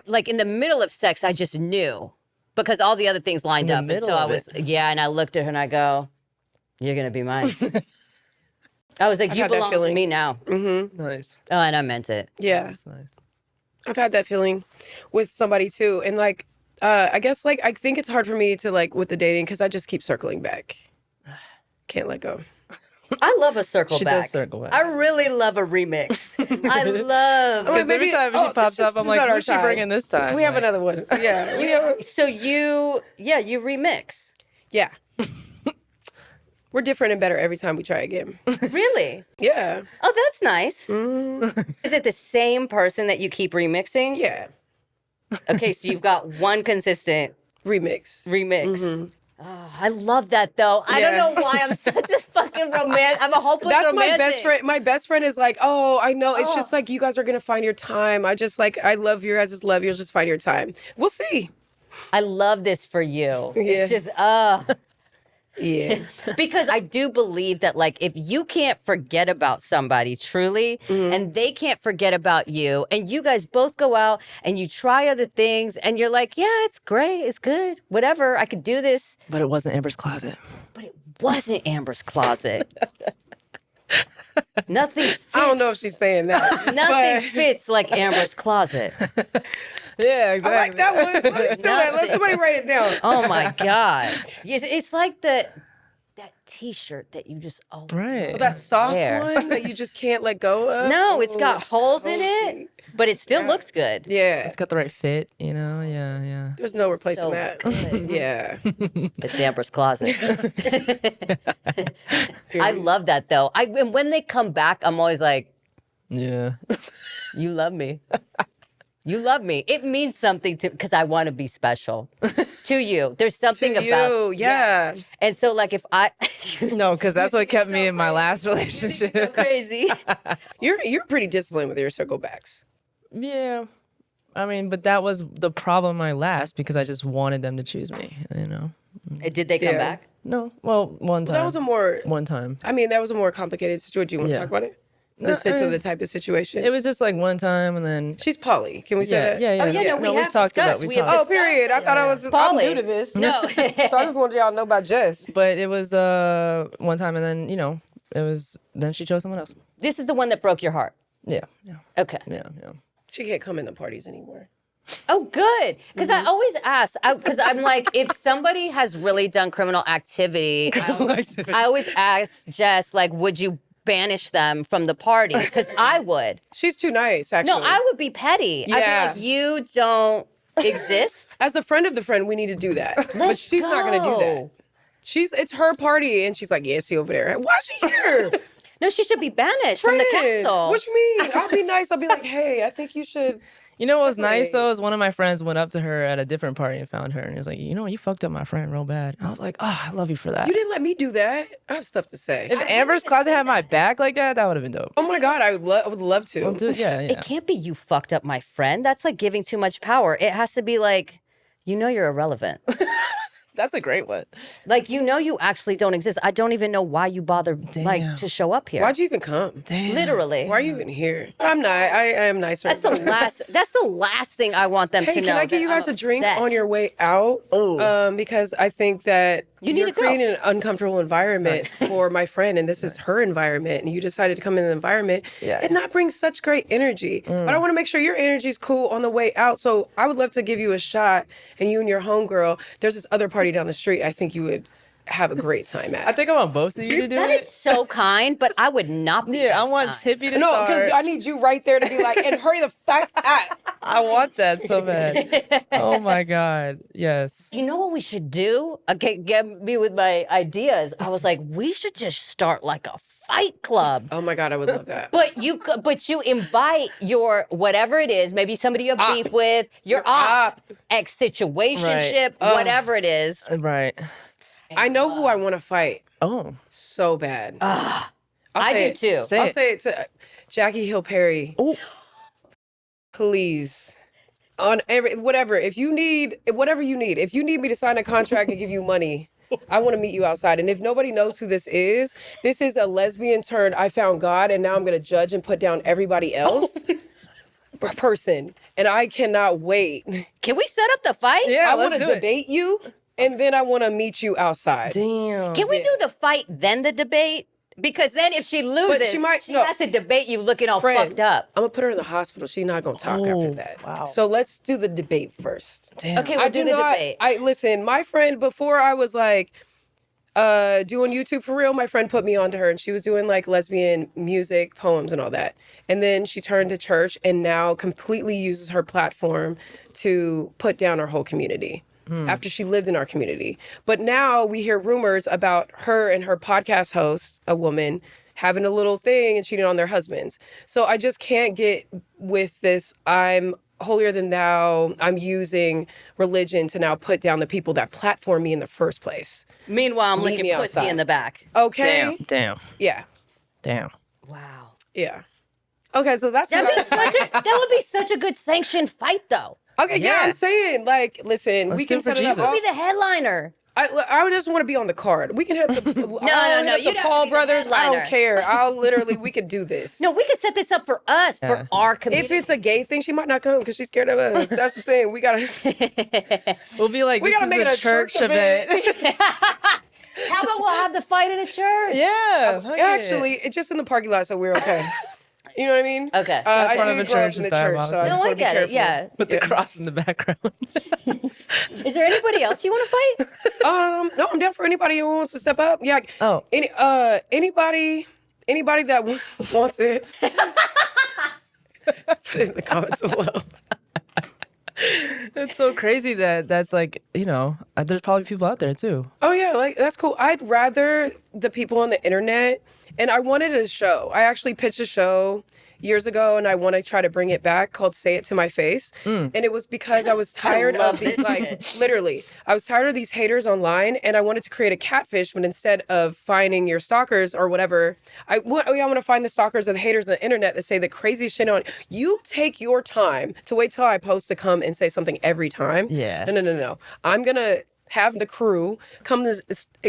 like in the middle of sex, I just knew because all the other things lined the up. And middle so I of was, and I looked at her and I go, you're going to be mine. I was like, you had that belong to feeling. me now. Nice. Oh, and I meant it. Yeah. That's nice. I've had that feeling with somebody too. And like, I guess like, I think it's hard for me to like with the dating because I just keep circling back. Can't let go. I love a circle She back. does circle back. I really love a remix. I love. Because every time she pops up, I'm like, not our who's she time. bringing this time? We have Like, another one. Yeah. We have, So you remix. yeah. We're different and better every time we try again. Really? Yeah. Oh, that's nice. Is it the same person that you keep remixing? Yeah. Okay, so you've got one consistent Remix. remix. Oh, I love that though. I don't Yeah. know why I'm such a fucking romantic. I'm a hopeless That's romantic. my best friend. My best friend is like, oh, I know. It's just like you guys are gonna find your time. I just like I love your guys' love. You'll just find your time. We'll see. I love this for you. Yeah. It's just Yeah. because I do believe that like if you can't forget about somebody truly and they can't forget about you and you guys both go out and you try other things and you're like, yeah, it's great, it's good, whatever, I could do this. But it wasn't Amber's closet. But it wasn't Amber's closet. Nothing fits. I don't know if she's saying that. Nothing fits like Amber's closet. Yeah, exactly. I like that one. Let's do that. Let somebody write it down. Oh my God. Yes, it's like that t-shirt that you just always Right. That soft There. one that you just can't let go of. No, it's Ooh, got holes in cozy. it, but it still looks good. Yeah. It's got the right fit, you know? Yeah. There's no replacing So that. good. Yeah. It's Amber's closet. I love that though. And when they come back, I'm always like, Yeah. you love me. You love me. It means something to because I want to be special to you. There's something To about you, yeah. Yes. And so like if I No, because that's what kept me in my last relationship. crazy. You're pretty disciplined with your circle backs. Yeah. I mean, but that was the problem my last because I just wanted them to choose me, you know? Did they come Yeah. back? No. Well, one time. That was a more one time. I mean, that was a more complicated situation. Do you want to Yeah. talk about it? No, The sense I of mean, the type of situation. It was just like one time and then She's poly. Can we say yeah, that? yeah. Oh, yeah, no, we we've have talked discussed. about We have Oh, discussed. period. I thought I was Poly. I'm new to this. No. So I just wanted y'all to know about Jess. But it was one time and then, then she chose someone else. This is the one that broke your heart. Yeah. Okay. Yeah. She can't come in the parties anymore. Oh, good. Because I always ask, because I'm like, if somebody has really done criminal activity, I always ask Jess, like, would you banish them from the party? Because I would. She's too nice, actually. No, I would be petty. Yeah. I'd be like, you don't exist. As the friend of the friend, we need to do that. But she's not going to do that. It's her party, and she's like, yeah, she over there. Why is she here? No, she should be banished from the Friend, council. What you mean? I'll be nice. I'll be like, hey, I think you should. You know what was nice Separate. though is one of my friends went up to her at a different party and found her and he was like, you fucked up my friend real bad. I was like, oh, I love you for that. You didn't let me do that. I have stuff to say. If Amber's closet had my back like that, that would have been dope. Oh my God, I would love to. Dude, yeah. It can't be you fucked up my friend. That's like giving too much power. It has to be like, you're irrelevant. That's a great one. Like, you actually don't exist. I don't even know why you bother like to show up here. Why'd you even come? Damn. Literally. Why are you even here? I'm not. I am nicer. That's the last thing I want them Hey, to know. can I give that you guys I'm a drink upset. on your way out? Because I think that You need you're to go. creating an uncomfortable environment for my friend, and this is her environment, and you decided to come in the environment and not bring such great energy. But I want to make sure your energy's cool on the way out. So I would love to give you a shot, and you and your homegirl. There's this other party down the street. I think you would have a great time at. I think I want both of you to do That it. is so kind, but I would not be. Yeah, I as want kind. Tippy to No, start. because I need you right there to be like, and hurry the fuck up. I want that so bad. Oh my God. Yes. You know what we should do? Okay, get me with my ideas. I was like, we should just start like a fight club. Oh my God, I would love that. But you invite your whatever it is, maybe somebody you have beef with, your op, ex situationship, whatever it is. Right. I know who I want to fight Oh. so bad. I say do it. too. Say I'll it. say it to Jkiillem Perry. Oh. Please. On whatever you need me to sign a contract and give you money, I want to meet you outside. And if nobody knows who this is a lesbian turned I found God and now I'm going to judge and put down everybody else person. And I cannot wait. Can we set up the fight? Yeah, I want let's to do it. debate you and then I want to meet you outside. Damn. Can we do the fight then the debate? Because then if she loses, she might- she no. has to debate you looking all Friend, fucked up. I'm gonna put her in the hospital. She's not gonna talk after that. wow. So let's do the debate first. Damn. Okay, we'll do the debate. Listen, my friend, before I was like, doing YouTube for real. My friend put me onto her, and she was doing like lesbian music, poems, and all that. And then she turned to church, and now completely uses her platform to put down our whole community. After she lived in our community. But now we hear rumors about her and her podcast host, a woman, having a little thing and cheating on their husbands. So I just can't get with this, I'm holier than thou, I'm using religion to now put down the people that platform me in the first place. Meanwhile, I'm Meet licking me pussy outside. in the back. Okay? Damn. Yeah. Wow. Yeah. Okay, so that's That what would be such a good sanctioned fight, though. Okay, yeah, I'm saying, like, listen, Let's we do can it for set it up. Jesus. Be the headliner. I just want to be on the card. We can hit up the no, the you don't have Paul to be the brothers. I headliner. don't care. I'll literally, we could do this. No, we could set this up for us, for our community. If it's a gay thing, she might not come because she's scared of us. That's the thing. We gotta. We'll be like, We this gotta is make it a a church church event. How about we'll have the fight in a church? Yeah. fuck it. Actually, it's just in the parking lot, so we're okay. You know what I mean? Okay. I front of did a grow up church in the is church, so I diabolical. just No, want I to be get it. careful. Yeah. With the cross in the background. Is there anybody else you want to fight? No, I'm down for anybody who wants to step up. Yeah. Oh. Anybody that wants it. Put it in the comments below. It's so crazy that that's like, there's probably people out there too. Oh yeah, like that's cool. I'd rather the people on the internet, and I wanted a show. I actually pitched a show years ago, and I want to try to bring it back called "Say It to My Face," and it was because I was tired love of these this like shit. literally, I was tired of these haters online, and I wanted to create a catfish. But instead of finding your stalkers or whatever, I want to find the stalkers or the haters on the internet that say the craziest shit on. You take your time to wait till I post to come and say something every time. Yeah. No. I'm gonna have the crew come to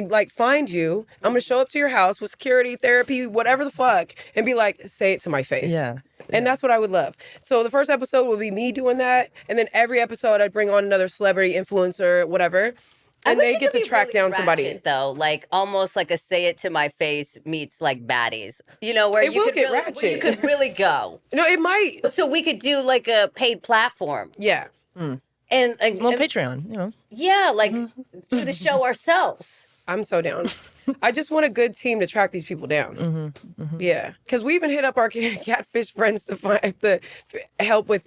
like find you. I'm gonna show up to your house with security, therapy, whatever the fuck, and be like, say it to my face. Yeah. And that's what I would love. So the first episode will be me doing that, and then every episode I'd bring on another celebrity, influencer, whatever, and wish they it get could to be track really down somebody. ratchet, though, like almost like a "Say It to My Face" meets like baddies. You know, where It you will could get really, where you ratchet. could really go. No, it might. So we could do like a paid platform, Yeah. and Well, Patreon, yeah, like do the show ourselves. I'm so down. I just want a good team to track these people down. Yeah, because we even hit up our catfish friends to find the help with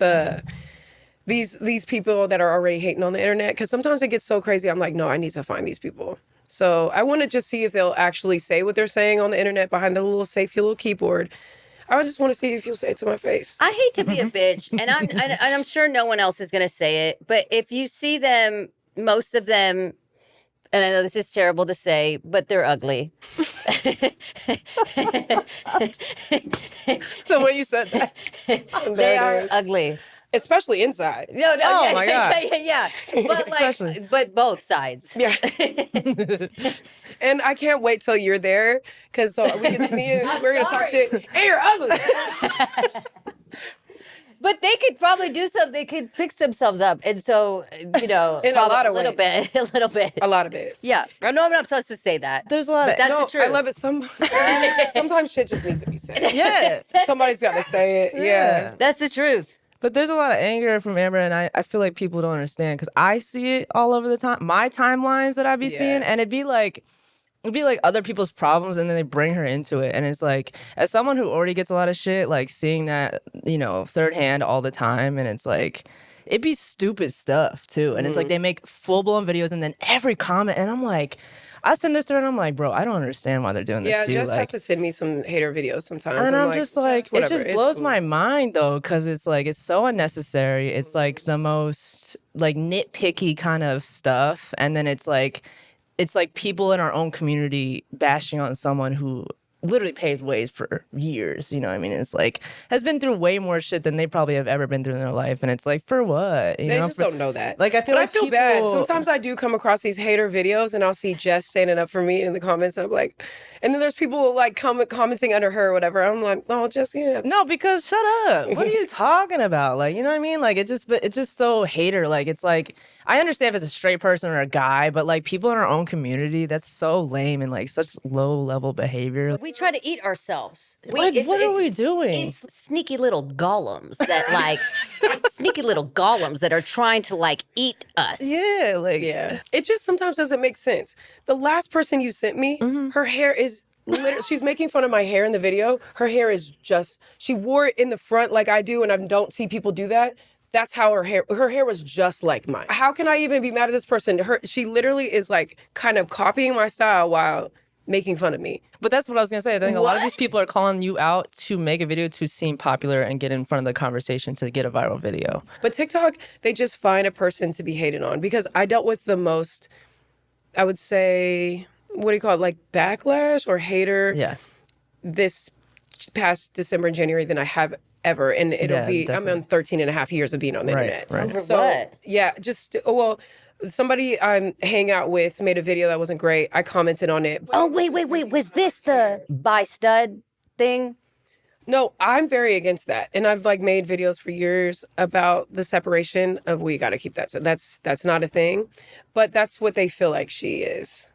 these people that are already hating on the internet. Because sometimes it gets so crazy. I'm like, no, I need to find these people. So I want to just see if they'll actually say what they're saying on the internet behind the little safe little keyboard. I just want to see if you'll say it to my face. I hate to be a bitch, and I'm sure no one else is gonna say it, but if you see them, most of them, and I know this is terrible to say, but they're ugly. The way you said that. They are ugly. Especially inside. No, Oh, yeah, my God. yeah. But Especially. but both sides. Yeah. And I can't wait till you're there because we're gonna talk sorry. shit. Hey, you're ugly. But they could probably do something. They could fix themselves up, and so In a probably lot of a little ways. bit, a little bit. A lot of it. Yeah, I know I'm not supposed to say that. There's a lot of... That's No, the truth. I love it. Sometimes shit just needs to be said. Yeah. Somebody's got to say it. Yeah. That's the truth. But there's a lot of anger from Amber, and I feel like people don't understand because I see it all over the time. My timelines that I be Yeah. seeing, and it'd be like other people's problems, and then they bring her into it. And it's like, as someone who already gets a lot of shit, like seeing that, third hand all the time, and it's like, it'd be stupid stuff too. And it's like they make full blown videos, and then every comment, and I'm like, I send this to her, and I'm like, bro, I don't understand why they're doing this Yeah, to you. Jess like, has to send me some hater videos sometimes. and I'm just like, "Jess, it whatever, just it's blows cool." my mind though, because it's like, it's so unnecessary. It's like the most like nitpicky kind of stuff. And then it's like people in our own community bashing on someone who literally paved ways for years. You know what I mean? It's like, has been through way more shit than they probably have ever been through in their life. And it's like, for what? They just don't know that. Like, I feel But like I feel bad. people- Sometimes I do come across these hater videos and I'll see Jess standing up for me in the comments and I'm like, and then there's people like commenting under her or whatever. I'm like, oh, Jess, No, because shut up. What are you talking about? Like, you know what I mean? Like, it's just so hater. Like, it's like, I understand if it's a straight person or a guy, but like people in our own community, that's so lame and like such low level behavior. We try to eat ourselves. What are we doing? It's sneaky little golems that like, it's sneaky little golems that are trying to like eat us. Yeah, like Yeah. It just sometimes doesn't make sense. The last person you sent me, her hair is literally, she's making fun of my hair in the video. Her hair is just, she wore it in the front like I do, and I don't see people do that. That's how her hair was just like mine. How can I even be mad at this person? She literally is like kind of copying my style while making fun of me. But that's what I was gonna say. I think a lot of these people are calling you out to make a video to seem popular and get in front of the conversation to get a viral video. But TikTok, they just find a person to be hated on, because I dealt with the most, I would say, what do you call it, like backlash or hater this past December and January than I have ever. And it'll be, definitely. I'm on 13 and a half years of being on the internet. Right. For So, what? yeah, just, well, somebody I hang out with made a video that wasn't great. I commented on it. Oh, wait. Was this the bi stud thing? No, I'm very against that. And I've like made videos for years about the separation of, we got to keep that. So that's not a thing, but that's what they feel like she is.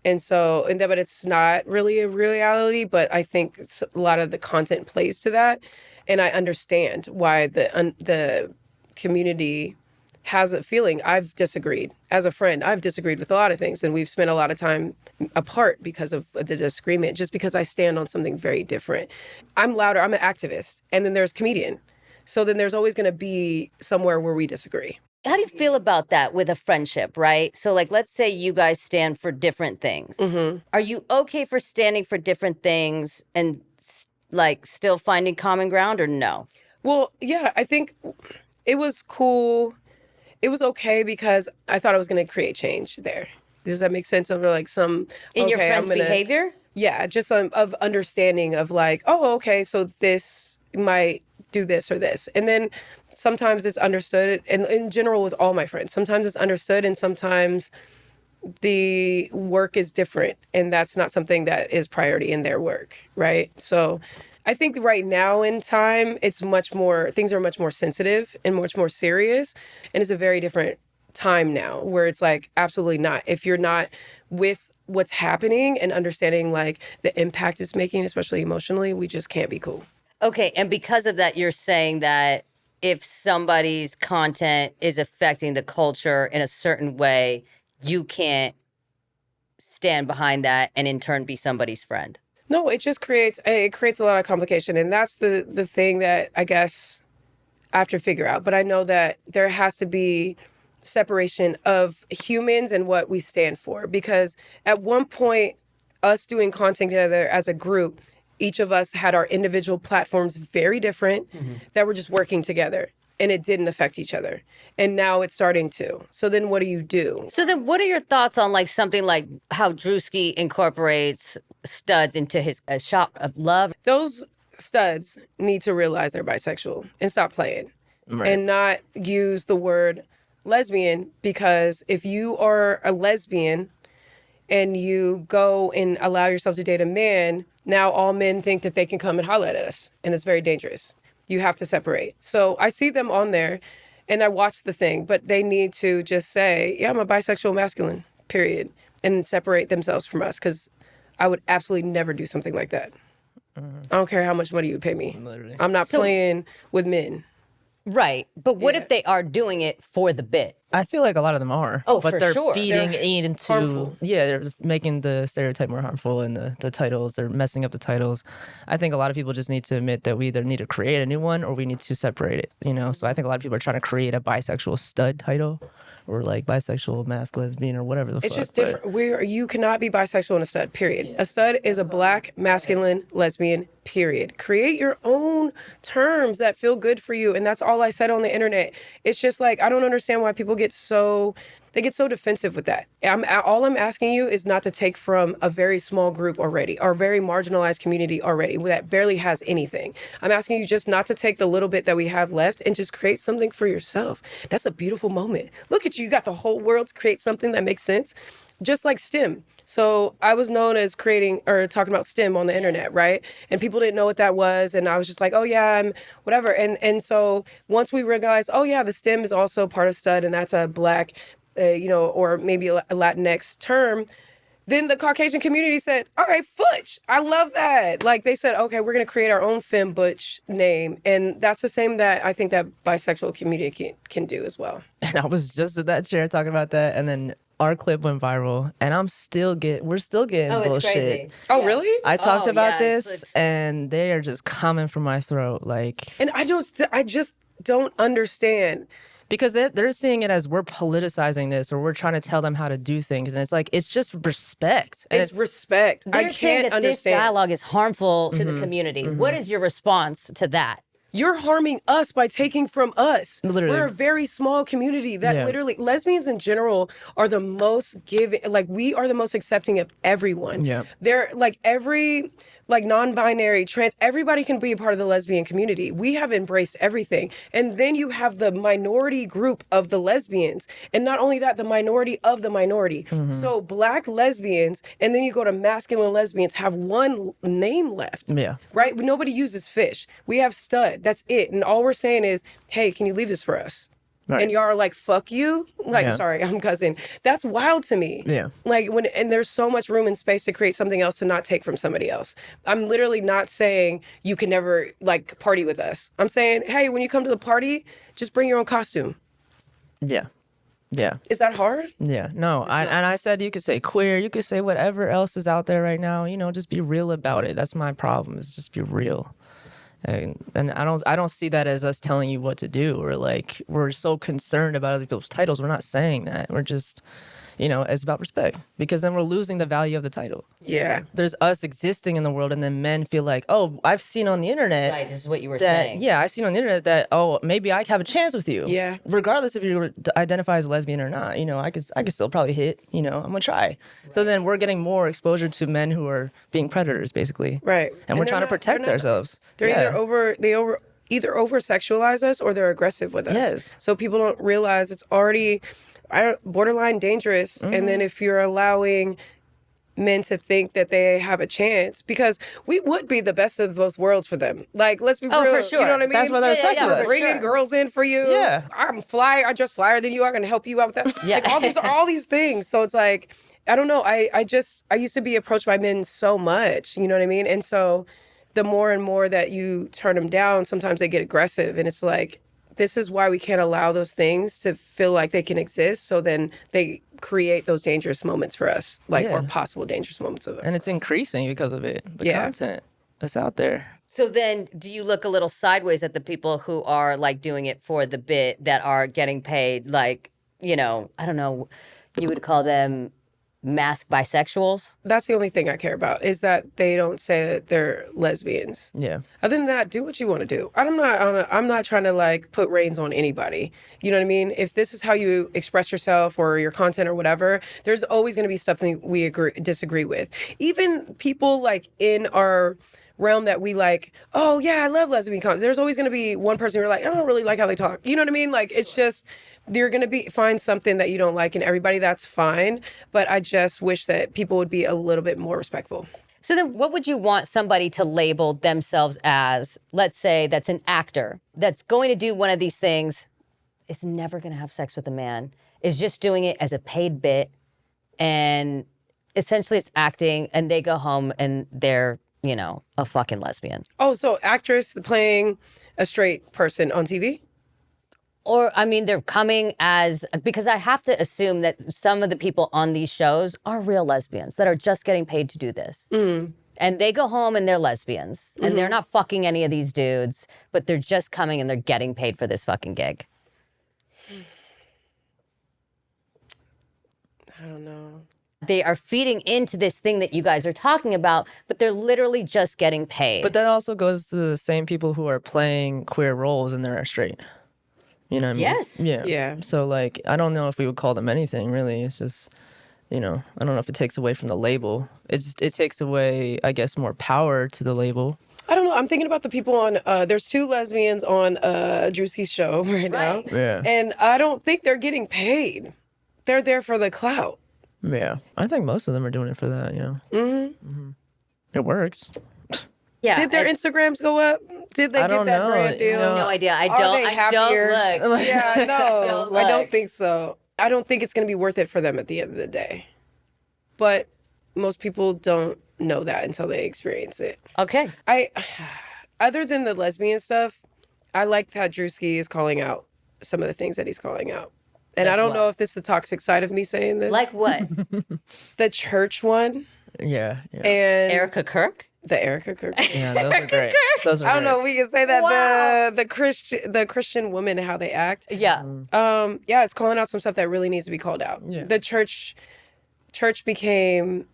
And so, but it's not really a reality, but I think a lot of the content plays to that. And I understand why the community has a feeling. I've disagreed. As a friend, I've disagreed with a lot of things, and we've spent a lot of time apart because of the disagreement, just because I stand on something very different. I'm louder. I'm an activist. And then there's comedian. So then there's always going to be somewhere where we disagree. How do you feel about that with a friendship, right? So, like, let's say you guys stand for different things. Mm-hmm. Are you okay for standing for different things and, like, still finding common ground, or no? Well, yeah, I think it was cool. It was okay because I thought I was going to create change there. Does that make sense? Over like some... In your friend's behavior? Yeah, just of understanding of like, oh, okay, so this might do this or this. And then sometimes it's understood, and in general with all my friends, sometimes it's understood and sometimes the work is different, and that's not something that is priority in their work, right? So I think right now in time, things are much more sensitive and much more serious, and it's a very different time now where it's like, absolutely not. If you're not with what's happening and understanding like the impact it's making, especially emotionally, we just can't be cool. Okay, and because of that, you're saying that if somebody's content is affecting the culture in a certain way, you can't stand behind that and in turn be somebody's friend. No, it just creates a lot of complication, and that's the thing that I guess I have to figure out. But I know that there has to be separation of humans and what we stand for, because at one point, us doing content together as a group, each of us had our individual platforms very different that were just working together, and it didn't affect each other. And now it's starting to. So then what do you do? So then what are your thoughts on like something like how Drewski incorporates studs into his shop of love? Those studs need to realize they're bisexual and stop playing. Right. And not use the word lesbian, because if you are a lesbian and you go and allow yourself to date a man, now all men think that they can come and holler at us, and it's very dangerous. You have to separate. So I see them on there and I watch the thing, but they need to just say, yeah, I'm a bisexual masculine, period, and separate themselves from us, because I would absolutely never do something like that. I don't care how much money you pay me. Literally. I'm not playing with men. Right. But what if they are doing it for the bit? I feel like a lot of them are. Oh, but for they're sure. feeding They're into harmful. Yeah, they're making the stereotype more harmful in the titles. They're messing up the titles. I think a lot of people just need to admit that we either need to create a new one or we need to separate it, you know? So I think a lot of people are trying to create a bisexual stud title, or like bisexual masc lesbian, or whatever the fuck. It's just different. You cannot be bisexual and a stud, period. A stud is a black, masculine, lesbian, period. Create your own terms that feel good for you. And that's all I said on the internet. It's just like, I don't understand why people get so defensive with that. All I'm asking you is not to take from a very small group already, or a very marginalized community already that barely has anything. I'm asking you just not to take the little bit that we have left and just create something for yourself. That's a beautiful moment. Look at you. You got the whole world to create something that makes sense. Just like STEM. So I was known as talking about STEM on the internet, right? And people didn't know what that was. And I was just like, oh yeah, I'm whatever. And so once we realized, oh yeah, the STEM is also part of stud, and that's a black, or maybe a Latinx term, then the Caucasian community said, all right, Futch. I love that. Like they said, okay, we're going to create our own Femme Butch name. And that's the same that I think that bisexual community can do as well. And I was just at that chair talking about that, and then our clip went viral, and we're still getting Oh, it's bullshit. crazy. Oh, really? I talked about yeah, this, and they are just coming from my throat, like, And I just don't understand. because they're seeing it as we're politicizing this, or we're trying to tell them how to do things, and it's like it's just respect. And It's respect. I They're saying can't that this understand. dialogue is harmful to the community. What is your response to that? You're harming us by taking from us. Literally. We're a very small community that Yeah. literally, lesbians in general are the most giving, like we are the most accepting of everyone. Yeah. They're like like non-binary, trans, everybody can be a part of the lesbian community. We have embraced everything. And then you have the minority group of the lesbians. And not only that, the minority of the minority. So black lesbians, and then you go to masculine lesbians, have one name left. Yeah. Right? Nobody uses fish. We have stud. That's it. And all we're saying is, hey, can you leave this for us? Right. And y'all are like, fuck you. Like, Yeah. sorry, I'm cussing. That's wild to me. Yeah. Like and there's so much room and space to create something else to not take from somebody else. I'm literally not saying you can never like party with us. I'm saying, hey, when you come to the party, just bring your own costume. yeah, yeah. Is that hard? Yeah, no, I said you could say queer, you could say whatever else is out there right now. You know, just be real about it. That's my problem. Is just be real, and I don't see that as us telling you what to do, or like we're so concerned about other people's titles. We're not saying that. We're just, you know, it's about respect, because then we're losing the value of the title. Yeah. There's us existing in the world, and then men feel like, oh, I've seen on the internet. Right, this is what you were That, saying. yeah, I've seen on the internet that, oh, maybe I have a chance with you. Yeah. Regardless if you identify as a lesbian or not, you know, I could still probably hit, you know, I'm gonna try. So then we're getting more exposure to men who are being predators, basically. Right. And we're they're trying to not- protect they're not ourselves. They're Yeah. either over sexualize us or they're aggressive with us. Yes. So people don't realize it's already borderline dangerous. And then if you're allowing men to think that they have a chance, because we would be the best of both worlds for them. Like, let's be Oh, real. for sure. You know what I mean? That's why they're obsessed with us. Bringing Sure. girls in for you. Yeah. I'm I dress flyer than you. I can help you out with that. Yeah. Like all these things. So it's like, I don't know. I used to be approached by men so much. You know what I mean? And so the more and more that you turn them down, sometimes they get aggressive. And it's like, this is why we can't allow those things to feel like they can exist. So then they create those dangerous moments for us, like, Yeah. or possible dangerous moments of it. And it's increasing because of it. The Yeah. content that's out there. So then do you look a little sideways at the people who are like doing it for the bit, that are getting paid, like, you know, I don't know, you would call them mask bisexuals? That's the only thing I care about, is that they don't say that they're lesbians. Yeah. Other than that, do what you want to do. I'm not trying to like put reins on anybody. You know what I mean? If this is how you express yourself or your content or whatever, there's always going to be stuff that we disagree with. Even people like in our realm that we like, oh yeah, I love lesbian content. There's always going to be one person who're like, I don't really like how they talk. You know what I mean? Like, it's just, you're going to find something that you don't like in everybody. That's fine. But I just wish that people would be a little bit more respectful. So then what would you want somebody to label themselves as? Let's say that's an actor that's going to do one of these things, is never going to have sex with a man, is just doing it as a paid bit, and essentially it's acting, and they go home and they're, you know, a fucking lesbian. Oh, so actress playing a straight person on TV? Or, I mean, they're coming as, because I have to assume that some of the people on these shows are real lesbians that are just getting paid to do this. And they go home and they're lesbians, and they're not fucking any of these dudes, but they're just coming and they're getting paid for this fucking gig. I don't know. They are feeding into this thing that you guys are talking about, but they're literally just getting paid. But that also goes to the same people who are playing queer roles and they're straight. You know what I mean? Yes. Yeah. Yeah. So, like, I don't know if we would call them anything, really. It's just, you know, I don't know if it takes away from the label. It takes away, I guess, more power to the label. I don't know. I'm thinking about the people on, there's two lesbians on Drewski's show right now. Right. Yeah. And I don't think they're getting paid. They're there for the clout. Yeah. I think most of them are doing it for that, yeah. Mm-hmm. It works. yeah, Did their it's- Instagrams go up? Did they I get don't that know. brand You deal? know, no idea. I Are don't. they I happier? don't look. Yeah, no, Don't I don't look. think so. I don't think it's going to be worth it for them at the end of the day. But most people don't know that until they experience it. Okay. Other than the lesbian stuff, I like that Drewski is calling out some of the things that he's calling out. And Like I don't know what? if this is the toxic side of me saying this. Like what? The church one Yeah. and Erica Kirk? the Erica Kirk. Yeah, those are great. Those are I don't know. great. We can say that Wow. the Christian women how they act. Yeah. Yeah, it's calling out some stuff that really needs to be called out. Yeah. The church became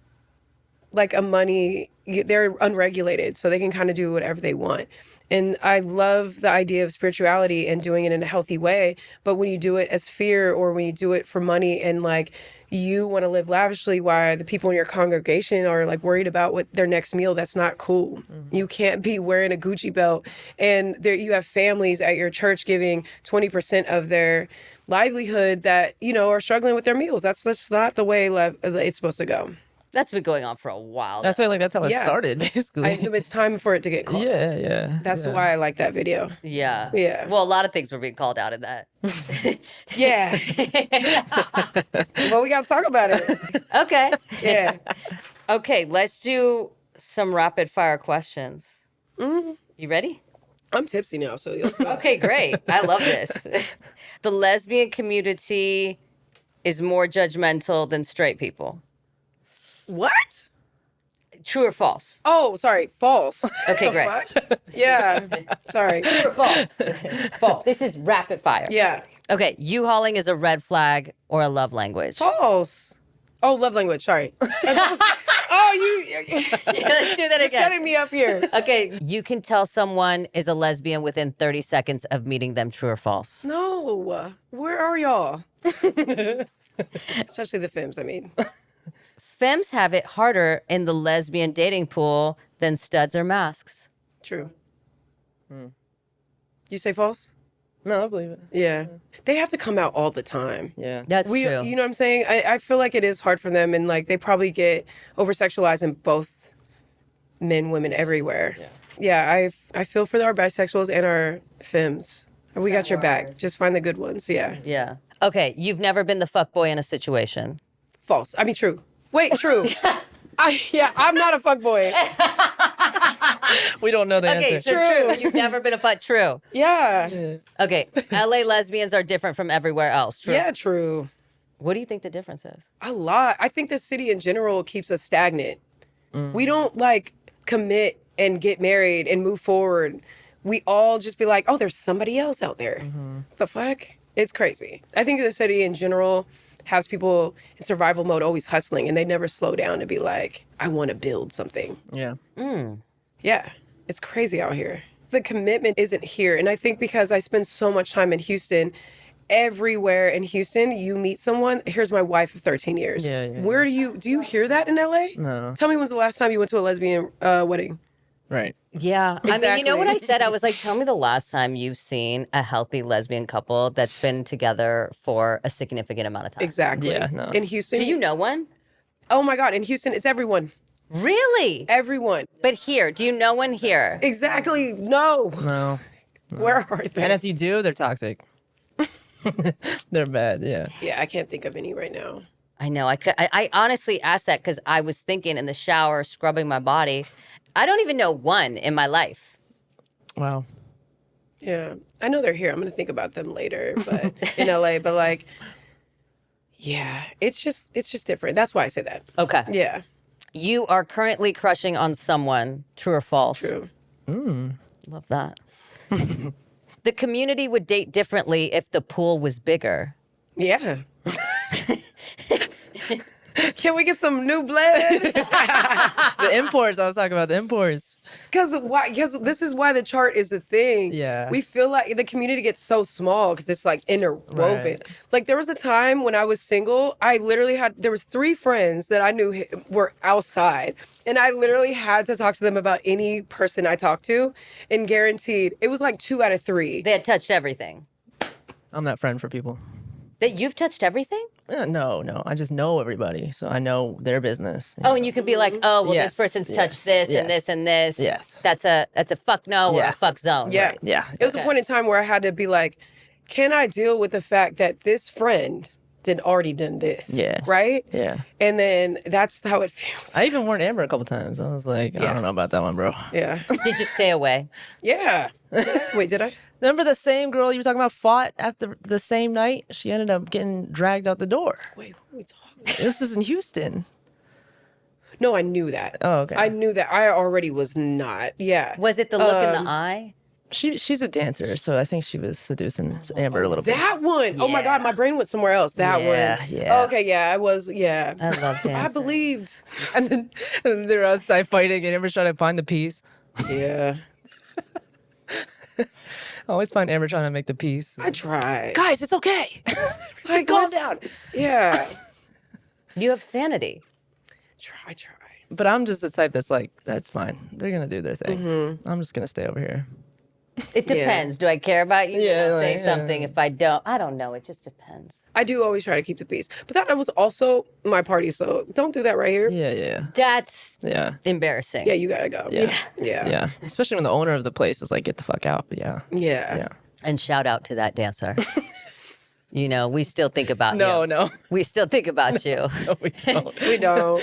like a money. They're unregulated, so they can kind of do whatever they want. And I love the idea of spirituality and doing it in a healthy way. But when you do it as fear, or when you do it for money, and like you want to live lavishly while the people in your congregation are like worried about what their next meal, that's not cool. You can't be wearing a Gucci belt. And there you have families at your church giving 20% of their livelihood that, you know, are struggling with their meals. That's not the way it's supposed to go. That's been going on for a while. I feel like that's how it Yeah. started, basically. It's time for it to get called. yeah. That's why I like that video. Yeah. Yeah. Well, a lot of things were being called out in that. Yeah. Well, we got to talk about it. Okay. Yeah. Okay, let's do some rapid fire questions. You ready? I'm tipsy now, so let's go. Okay, great. I love this. The lesbian community is more judgmental than straight people. What? True or false? Oh, sorry. False. Okay, The great. fuck? Yeah. Sorry. True or false? False. This is rapid fire. Yeah. Okay, U-hauling is a red flag or a love language. False. Oh, love language. Sorry. You're Let's do that again. setting me up here. Okay, you can tell someone is a lesbian within 30 seconds of meeting them. True or false? No. Where are y'all? Especially the femmes, I mean. Femmes have it harder in the lesbian dating pool than studs or masks. True. You say false? No, I believe it. Yeah. They have to come out all the time. Yeah. That's true. You know what I'm saying? I feel like it is hard for them, and like they probably get over sexualized in both men, women, everywhere. Yeah, I feel for our bisexuals and our femmes. We got your back. Just find the good ones. Yeah. Yeah. Okay, you've never been the fuckboy in a situation. False. I mean, true. Wait, true. I'm not a fuckboy. We don't know the Okay, answer. so true. You've never been a fuck. True. Yeah. Okay, LA lesbians are different from everywhere else. True. Yeah, true. What do you think the difference is? A lot. I think the city in general keeps us stagnant. We don't like commit and get married and move forward. We all just be like, oh, there's somebody else out there. The fuck? It's crazy. I think the city in general has people in survival mode always hustling, and they never slow down to be like, I want to build something. Yeah. Yeah, it's crazy out here. The commitment isn't here. And I think because I spend so much time in Houston, everywhere in Houston, you meet someone. Here's my wife of 13 years. Yeah. Where do you hear that in LA? No. Tell me when's the last time you went to a lesbian wedding? Right. Yeah. I mean, you know what I Exactly. said? I was like, tell me the last time you've seen a healthy lesbian couple that's been together for a significant amount of time. Exactly. Yeah, no. In Houston. Do you know one? Oh my God, in Houston, it's everyone. Really? Everyone. But here, do you know one here? Exactly. No. No. Where are they? And if you do, they're toxic. They're bad. Yeah. Yeah, I can't think of any right now. I know. I honestly asked that because I was thinking in the shower, scrubbing my body. I don't even know one in my life. Wow. Yeah, I know they're here. I'm gonna think about them later, but in LA. But like, yeah, it's just different. That's why I say that. Okay. Yeah, You are currently crushing on someone. True or false? true. Love that. The community would date differently if the pool was bigger. Yeah. Can we get some new blood? The imports. I was talking about the imports. Because this is why the chart is the thing. Yeah. We feel like the community gets so small because it's like interwoven. Right. Like there was a time when I was single, there was 3 friends that I knew were outside. And I literally had to talk to them about any person I talked to, and guaranteed it was like 2 out of 3. They had touched everything. I'm that friend for people. That you've touched everything? No. I just know everybody, so I know their business. Oh, and you could be like, oh, well, Yes, this person's yes, touched this and yes. this and this. Yes. That's a fuck no or Yeah. a fuck zone. Yeah. Yeah. It was a point in time where I had to be like, can I deal with the fact that this friend already done this. Yeah. Right? Yeah. And then that's how it feels. I even warned Amber a couple times. I was like, I don't know about that one, bro. Yeah. Did you stay away? Yeah. Wait, did I? Remember the same girl you were talking about fought after the same night? She ended up getting dragged out the door. Wait, what are we talking about? This is in Houston. No, I knew that. Oh, okay. I knew that. I already was not. Yeah. Was it the look in the eye? She's a dancer, so I think she was seducing Amber a little bit. That one. Oh my Yeah. God, my brain went somewhere else. That Yeah, one. yeah. Oh, okay, yeah, I was. Yeah. I love I dancing. believed. And then they're outside fighting, and Amber's trying to find the piece. Yeah. I always find Amber trying to make the piece. I tried. Guys, it's okay. Like, calm let's- down. Yeah. You have sanity. Try. But I'm just the type that's like, that's fine. They're gonna do their thing. I'm just gonna stay over here. It depends. Do I care about you? Yeah, Then I'll say like, something. If I don't, I don't know. It just depends. I do always try to keep the peace. But that was also my party, so don't do that right here. Yeah. That's Yeah. embarrassing. Yeah, you gotta go. Yeah. Yeah. Yeah. Especially when the owner of the place is like, get the fuck out. But yeah. Yeah. And shout out to that dancer. You know, we still think about No, you. no. We still think about you. No, we don't. We don't.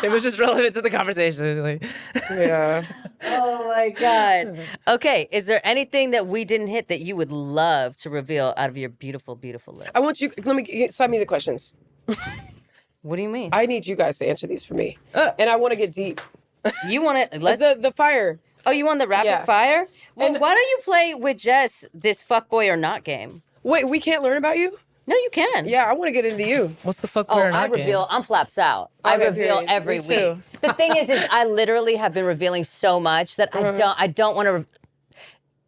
It was just relevant to the conversation. Like, Yeah. Oh my God. Okay. Is there anything that we didn't hit that you would love to reveal out of your beautiful, beautiful lips? I want you, send me the questions. What do you mean? I need you guys to answer these for me. And I want to get deep. You want to, let's, The fire. oh, you want the rapid Yeah. fire? Well, And- why don't you play with Jess this fuckboy or not game? Wait, we can't learn about you? No, you can. Yeah, I want to get into you. what's the fuck Oh, we're I not reveal. I'm flaps out. Okay, I reveal period. every Me too. week. The thing is I literally have been revealing so much that I don't want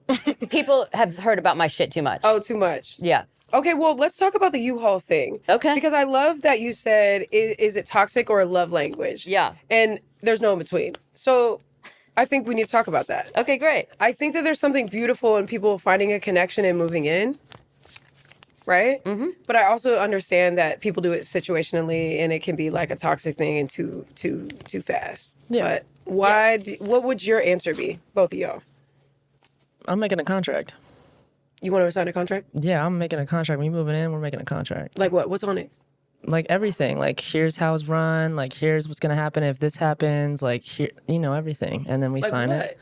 to. People have heard about my shit too much. Oh, too much. Yeah. Okay, well, let's talk about the U-Haul thing. Okay. Because I love that you said, is it toxic or a love language? Yeah. And there's no in between. So I think we need to talk about that. Okay, great. I think that there's something beautiful in people finding a connection and moving in. Right? Mm-hmm. But I also understand that people do it situationally and it can be like a toxic thing and too fast. Yeah. But why, what would your answer be, both of y'all? I'm making a contract. You want to sign a contract? Yeah, I'm making a contract. When you moving in, we're making a contract. Like what? What's on it? Like everything. Like here's how it's run. Like here's what's gonna happen if this happens. Like here, everything, and then we Like sign what? it.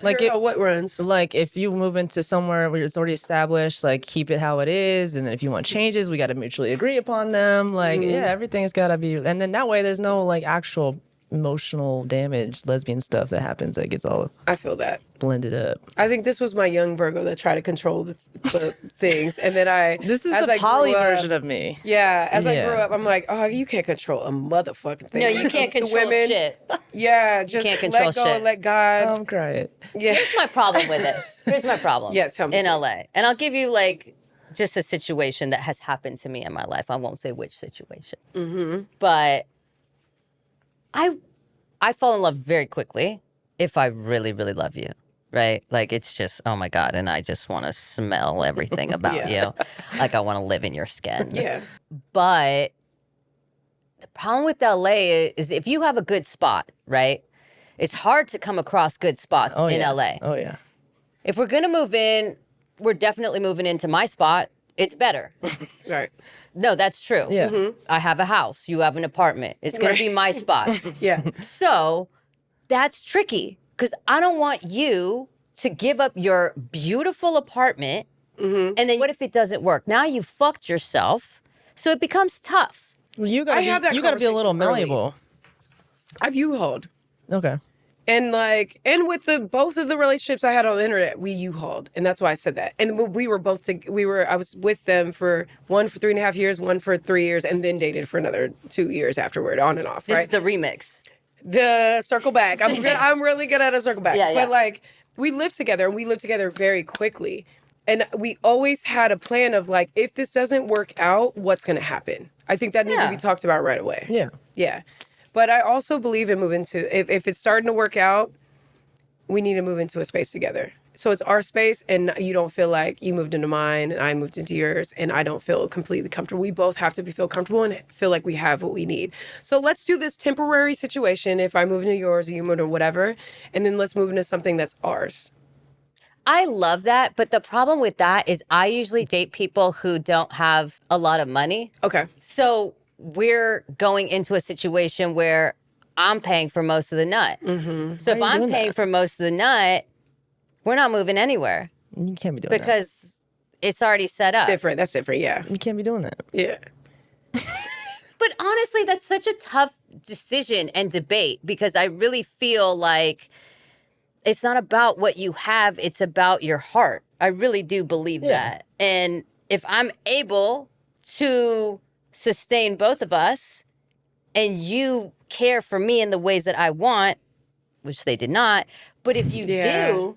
Like Like what runs? Like if you move into somewhere where it's already established, like keep it how it is, and then if you want changes, we got to mutually agree upon them. Like yeah, everything's got to be, and then that way there's no like actual emotional damage, lesbian stuff that happens that gets all I feel that. blended up. I think this was my young Virgo that tried to control the things, and then This is as the I grew poly up- version of me. Yeah, as I Yeah. grew up, I'm like, oh, you can't control a motherfucking thing. No, when you it can't comes to control women. shit. Yeah, just can't control let go, shit. let God. I'm crying. Yeah, Here's my problem with it. Here's my problem. Yeah, tell me, In please. LA. And I'll give you like just a situation that has happened to me in my life. I won't say which situation. Mm-hmm. But I fall in love very quickly if I really, really love you. Right? Like it's just, oh my God. And I just want to smell everything about Yeah. you. Like I want to live in your skin. yeah, But the problem with LA is if you have a good spot, right? It's hard to come across good spots in yeah. LA. Oh yeah. If we're gonna move in, we're definitely moving into my spot. It's better. right. No, that's true. Yeah. I have a house. You have an apartment. It's gonna be my spot. Yeah, So that's tricky because I don't want you to give up your beautiful apartment. And then what if it doesn't work? Now you fucked yourself. So it becomes tough. Well, you I have that gotta be a little conversation early. malleable. I've U-hauled. Okay. And like, and with both of the relationships I had on the internet, we U-hauled, and that's why I said that. And we were both I was with them for one for 3.5 years, one for 3 years, and then dated for another 2 years afterward, on and off. This right? is the remix. The circle back. I'm good. I'm really good at a circle back. Yeah, yeah. But like, we lived together, and we lived together very quickly, and we always had a plan of like, if this doesn't work out, what's going to happen? I think that needs to Yeah. be talked about right away. Yeah. Yeah. But I also believe in moving to, if it's starting to work out, we need to move into a space together. So it's our space, and you don't feel like you moved into mine and I moved into yours, and I don't feel completely comfortable. We both have to feel comfortable and feel like we have what we need. So let's do this temporary situation. If I move into yours or you move into whatever, and then let's move into something that's ours. I love that, but the problem with that is I usually date people who don't have a lot of money. Okay. So we're going into a situation where I'm paying for most of the nut. So if I'm paying for most of the nut, we're not moving anywhere You can't be doing that. because it's already set up. Different. That's different. Yeah. You can't be doing that. Yeah. But honestly, that's such a tough decision and debate because I really feel like it's not about what you have, it's about your heart. I really do believe that. And if I'm able to sustain both of us and you care for me in the ways that I want, which they did not, but if you do,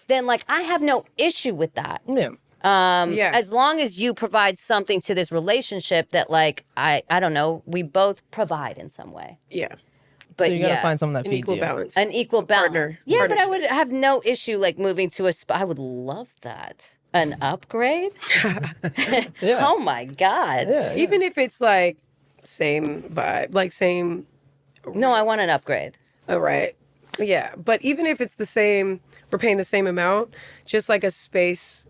then like I have no issue with that. Yeah. As long as you provide something to this relationship that like I don't know, we both provide in some way. Yeah. So But you gotta find someone that An feeds equal you. balance. an equal balance. Partner. Yeah, but I would have no issue like moving to a spot. I would love that. An upgrade? Yeah. Oh my God. Yeah. Even if it's like same vibe, like same. No, I want an upgrade. Oh, right. Yeah. But even if it's the same, we're paying the same amount, just like a space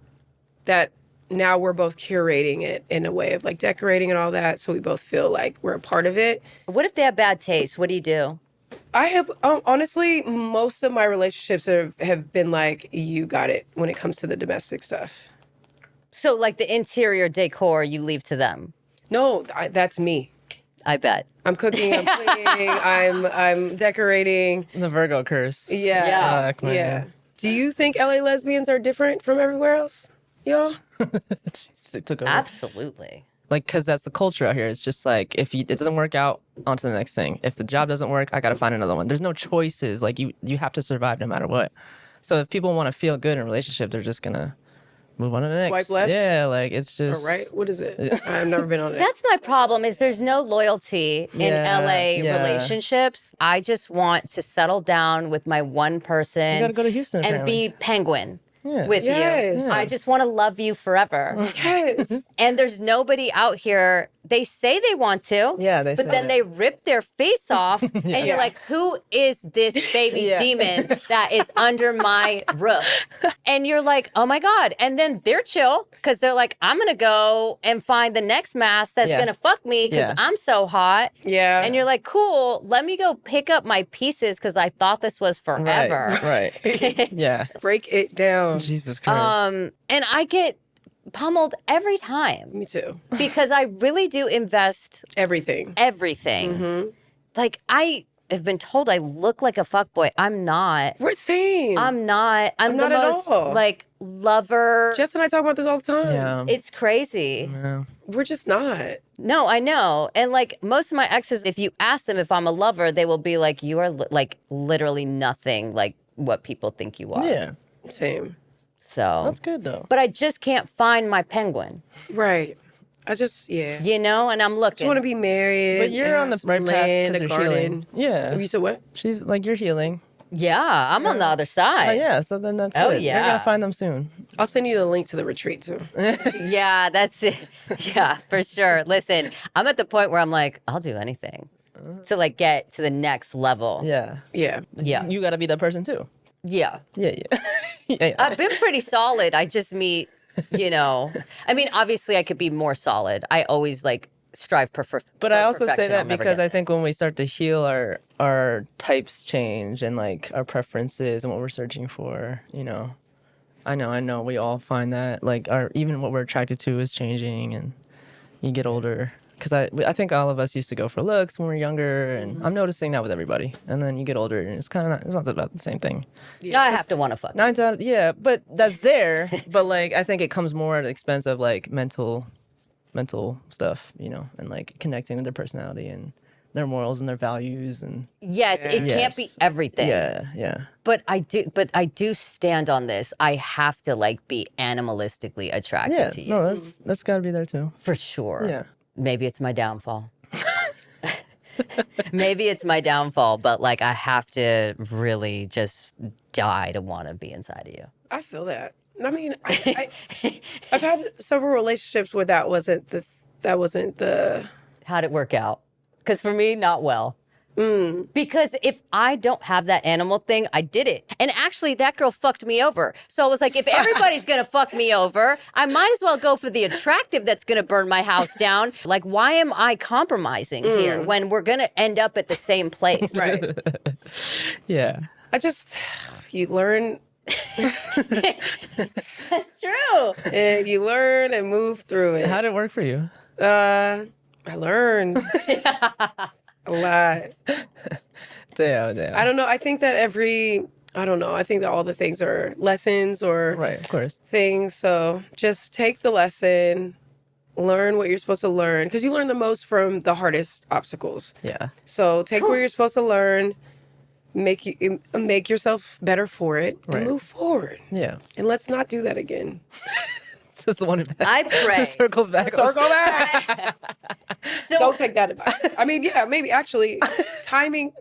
that now we're both curating it in a way of like decorating and all that. So we both feel like we're a part of it. What if they have bad taste? What do you do? I have, honestly, most of my relationships have been like, you got it when it comes to the domestic stuff. So like the interior decor you leave to them. No, that's me. I bet. I'm cooking, I'm cleaning, I'm decorating. The Virgo curse. Yeah. Yeah. Fuck, man. Yeah. Do you think LA lesbians are different from everywhere else? Y'all? It took over. Absolutely. Like, because that's the culture out here. It's just like, if it doesn't work out, on to the next thing. If the job doesn't work, I got to find another one. There's no choices. Like, you have to survive no matter what. So if people want to feel good in a relationship, they're just going to move on to the next. Swipe left? Yeah, like, it's just... All right. What is it? I've never been on it. That's my problem is there's no loyalty in LA relationships. I just want to settle down with my one person. You got to go to Houston, and apparently. be penguin Yeah. with Yes. you. I just want to love you forever. Yes. And there's nobody out here. They say they want to. Yeah, they But say then that. they rip their face off, and you're like, "Who is this baby Yeah. demon that is under my roof?" And you're like, "Oh my God!" And then they're chill because they're like, "I'm gonna go and find the next mask that's Yeah. gonna fuck me because Yeah. I'm so hot." Yeah. And you're like, "Cool, let me go pick up my pieces because I thought this was forever." Right. Yeah. break it down. Jesus Christ. And I get pummeled every time Me too. because I really do invest Everything. everything. Like I have been told I look like a fuckboy. I'm not. We're same. I'm not. I'm the not at most all. like lover. Jess and I talk about this all the time. Yeah. It's crazy. We're just not. No, I know. And like most of my exes, if you ask them if I'm a lover, they will be like, you are like literally nothing like what people think you are. Yeah. Same. So That's good, though. But I just can't find my penguin, Right. I just, yeah. you know, and I'm I just looking. want to be married. But you're and on the have some right path land, because a you're garden. healing. Yeah. You said what? She's like, you're healing. Yeah, I'm on the other side. Oh, yeah, so then that's Oh, good. You're yeah. going to find them soon. I'll send you the link to the retreat too. Yeah, that's it. Yeah, for sure. Listen, I'm at the point where I'm like, I'll do anything to like get to the next level. Yeah. Yeah. Yeah. You got to be that person, too. Yeah. Yeah, yeah. yeah. I've been pretty solid. I just meet, you know, I mean, obviously I could be more solid. I always like strive for But I also say perfection. I'll that never because get I think when we start to heal, our types change and like our preferences and what we're searching for, you know. I know. We all find that like even what we're attracted to is changing, and you get older. Because I think all of us used to go for looks when we were younger, and I'm noticing that with everybody. And then you get older, and it's kind of it's not about the same thing. I have to want to fuck. Yeah, but that's there. But like I think it comes more at the expense of like mental stuff, you know, and like connecting with their personality and their morals and their values and Yes, it can't be Yes. everything. yeah. But I do stand on this. I have to like be animalistically attracted Yeah, to you. no, that's got to be there too. For sure. Yeah. Maybe it's my downfall. Maybe it's my downfall, but like I have to really just die to want to be inside of you. I feel that. I mean, I've had several relationships where that wasn't the How'd it work out? Because for me, not well. Because if I don't have that animal thing, I did it. And actually, that girl fucked me over. So I was like, if everybody's gonna fuck me over, I might as well go for the attractive that's gonna burn my house down. Like, why am I compromising here when we're gonna end up at the same place? Right. Yeah. You learn. That's true. And you learn and move through it. How did it work for you? I learned a lot. Damn. I don't know. I think that I don't know. I think that all the things are lessons or Right, of course. things. So just take the lesson, learn what you're supposed to learn, because you learn the most from the hardest obstacles. Yeah. So take what you're supposed to learn, make yourself better for it, and Right. move forward. Yeah. And let's not do that again. This is the one who I pray. circles back. Circle back. So Don't take that advice. I mean, yeah, maybe actually timing.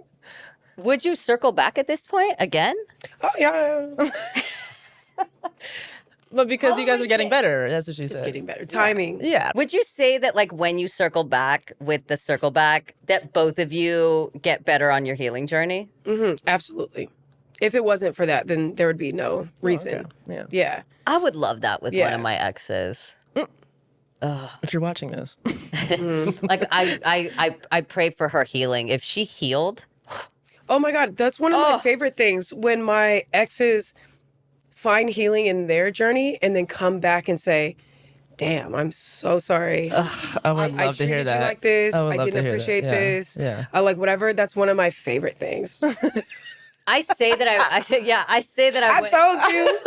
would you circle back at this point again? Oh yeah, But because you guys are Always getting say- better, that's what she it's said. getting better. Timing. Yeah. Would you say that, like, when you circle back with the circle back, that both of you get better on your healing journey? Absolutely. If it wasn't for that, then there would be no reason. Okay. Yeah. Yeah. I would love that with one Yeah. of my exes. If you're watching this. Like, I pray for her healing. If she healed, Oh my God, that's one of my favorite things when my exes find healing in their journey and then come back and say, "Damn, I'm so sorry. I would I love to hear treated that. you like this. I would I love to didn't hear that. appreciate Yeah. this. Yeah. I like whatever." That's one of my favorite things. I say that I say that I I would. told you.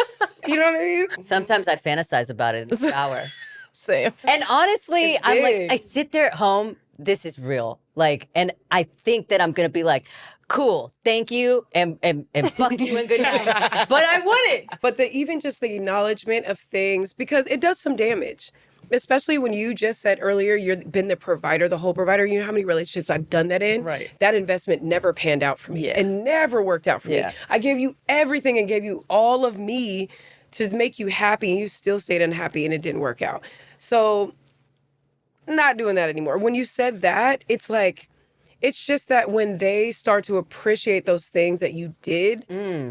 You know what I mean? Sometimes I fantasize about it in the shower. Same. And honestly, It's I'm like, big. I sit there at home. This is real. Like, and I think that I'm gonna be like, cool, thank you, and fuck you and good night. But I wouldn't. But even just the acknowledgement of things, because it does some damage. Especially when you just said earlier, you've been the provider, the whole provider. You know how many relationships I've done that in? Right. That investment never panned out for me. Yeah. It never worked out for Yeah. me. I gave you everything and gave you all of me to make you happy, and you still stayed unhappy and it didn't work out. So, not doing that anymore. When you said that, it's like, it's just that when they start to appreciate those things that you did,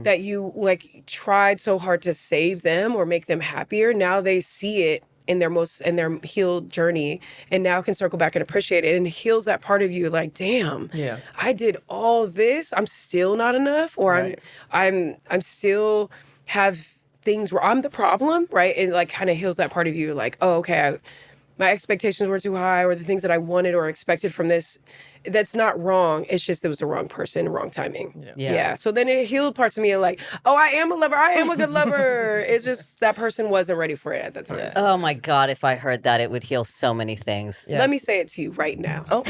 that you like tried so hard to save them or make them happier, now they see it in their healed journey, and now can circle back and appreciate it, and it heals that part of you. Like, damn, Yeah. I did all this, I'm still not enough, or Right. I'm still have things where I'm the problem, right? And like kind of heals that part of you. Like, oh, okay, my expectations were too high, or the things that I wanted or expected from this, that's not wrong. It's just it was the wrong person, wrong timing. Yeah. So then it healed parts of me like, oh, I am a lover. I am a good lover. It's just that person wasn't ready for it at the time. Yeah. Oh my God, if I heard that, it would heal so many things. Yeah. Let me say it to you right now. Oh.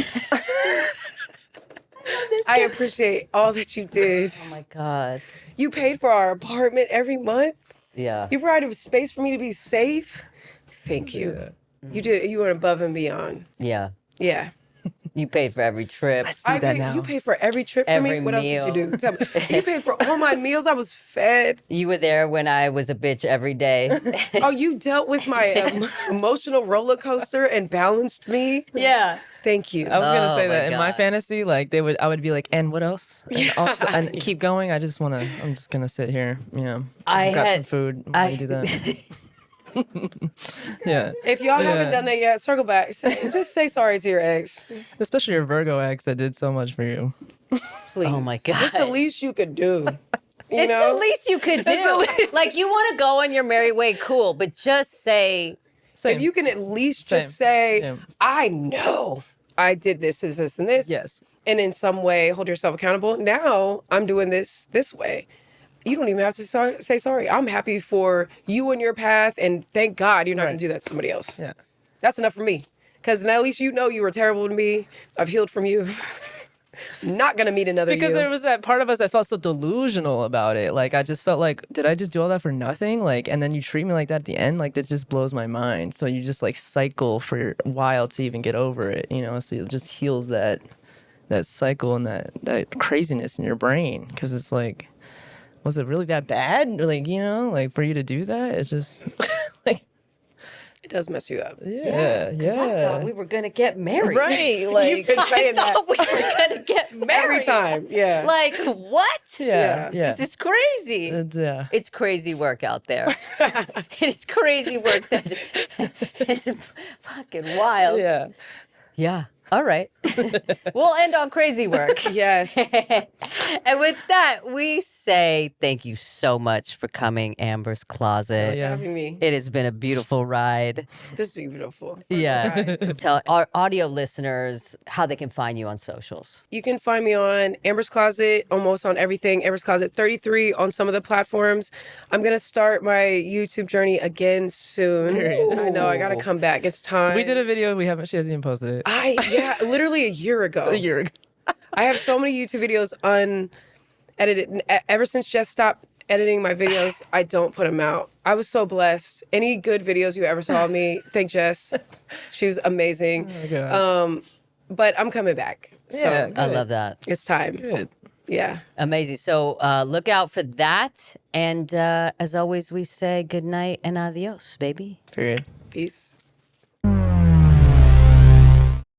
I appreciate all that you did. Oh my God. You paid for our apartment every month. Yeah. You provided space for me to be safe. Thank you. You did. You went above and beyond. Yeah. Yeah. You paid for every trip. I see that now. You paid for every trip for Every me. What else did you meal. do? Tell me. You paid for all my meals. I was fed. You were there when I was a bitch every day. Oh, you dealt with my emotional roller coaster and balanced me. Yeah. Thank you. I was gonna Oh say my that in my God. fantasy, like I would be like, and what else? And also, and keep going. I'm just gonna sit here. Yeah, I grab had- some food. I do that. Yeah, If y'all Yeah. haven't done that yet, circle back. Just say sorry to your ex, especially your Virgo ex that did so much for you. please. Oh my God. It's the least you could do. You It's know? the least you could do. Like, you want to go on your merry way, cool, but just say, Same. If you can at least Same. just say, Yeah. I know I did this, and this. Yes. And in some way hold yourself accountable. Now I'm doing this way. You don't even have to say sorry. I'm happy for you and your path, and thank God you're not going Right. to do that to somebody else. Yeah. That's enough for me. Because at least you know you were terrible to me. I've healed from you. Not going to meet another Because you. there was that part of us that felt so delusional about it. Like I just felt like, did I just do all that for nothing? Like, and then you treat me like that at the end. Like that just blows my mind. So you just like cycle for a while to even get over it. You know, so it just heals that cycle and that craziness in your brain. Because it's like, was it really that bad? Like, you know, like for you to do that, it's just like It does mess you up. Yeah, Because I thought we were gonna get married. Right, You've like been saying I that thought we were gonna get married every time. Yeah. Like what? yeah, yeah. This is crazy. Yeah. It's crazy work out there. It is crazy work. It's fucking wild. Yeah. Yeah. All right. We'll end on crazy work. Yes. And with that, we say thank you so much for coming, Amber's Closet. Yeah. Having me. It has been a beautiful ride. This would be beautiful. Yeah. Tell our audio listeners how they can find you on socials. You can find me on Amber's Closet, almost on everything. Amber's Closet 33 on some of the platforms. I'm going to start my YouTube journey again soon. I know, I got to come back. It's time. We did a video. She hasn't even posted it. Yeah, literally a year ago. A year ago. I have so many YouTube videos unedited. Ever since Jess stopped editing my videos, I don't put them out. I was so blessed. Any good videos you ever saw of me, thank Jess. She was amazing. Oh my God. But I'm coming back. So Yeah, I love that. it's time. Good. Yeah. Amazing. So look out for that. And as always, we say good night and adios, baby. Period. Peace.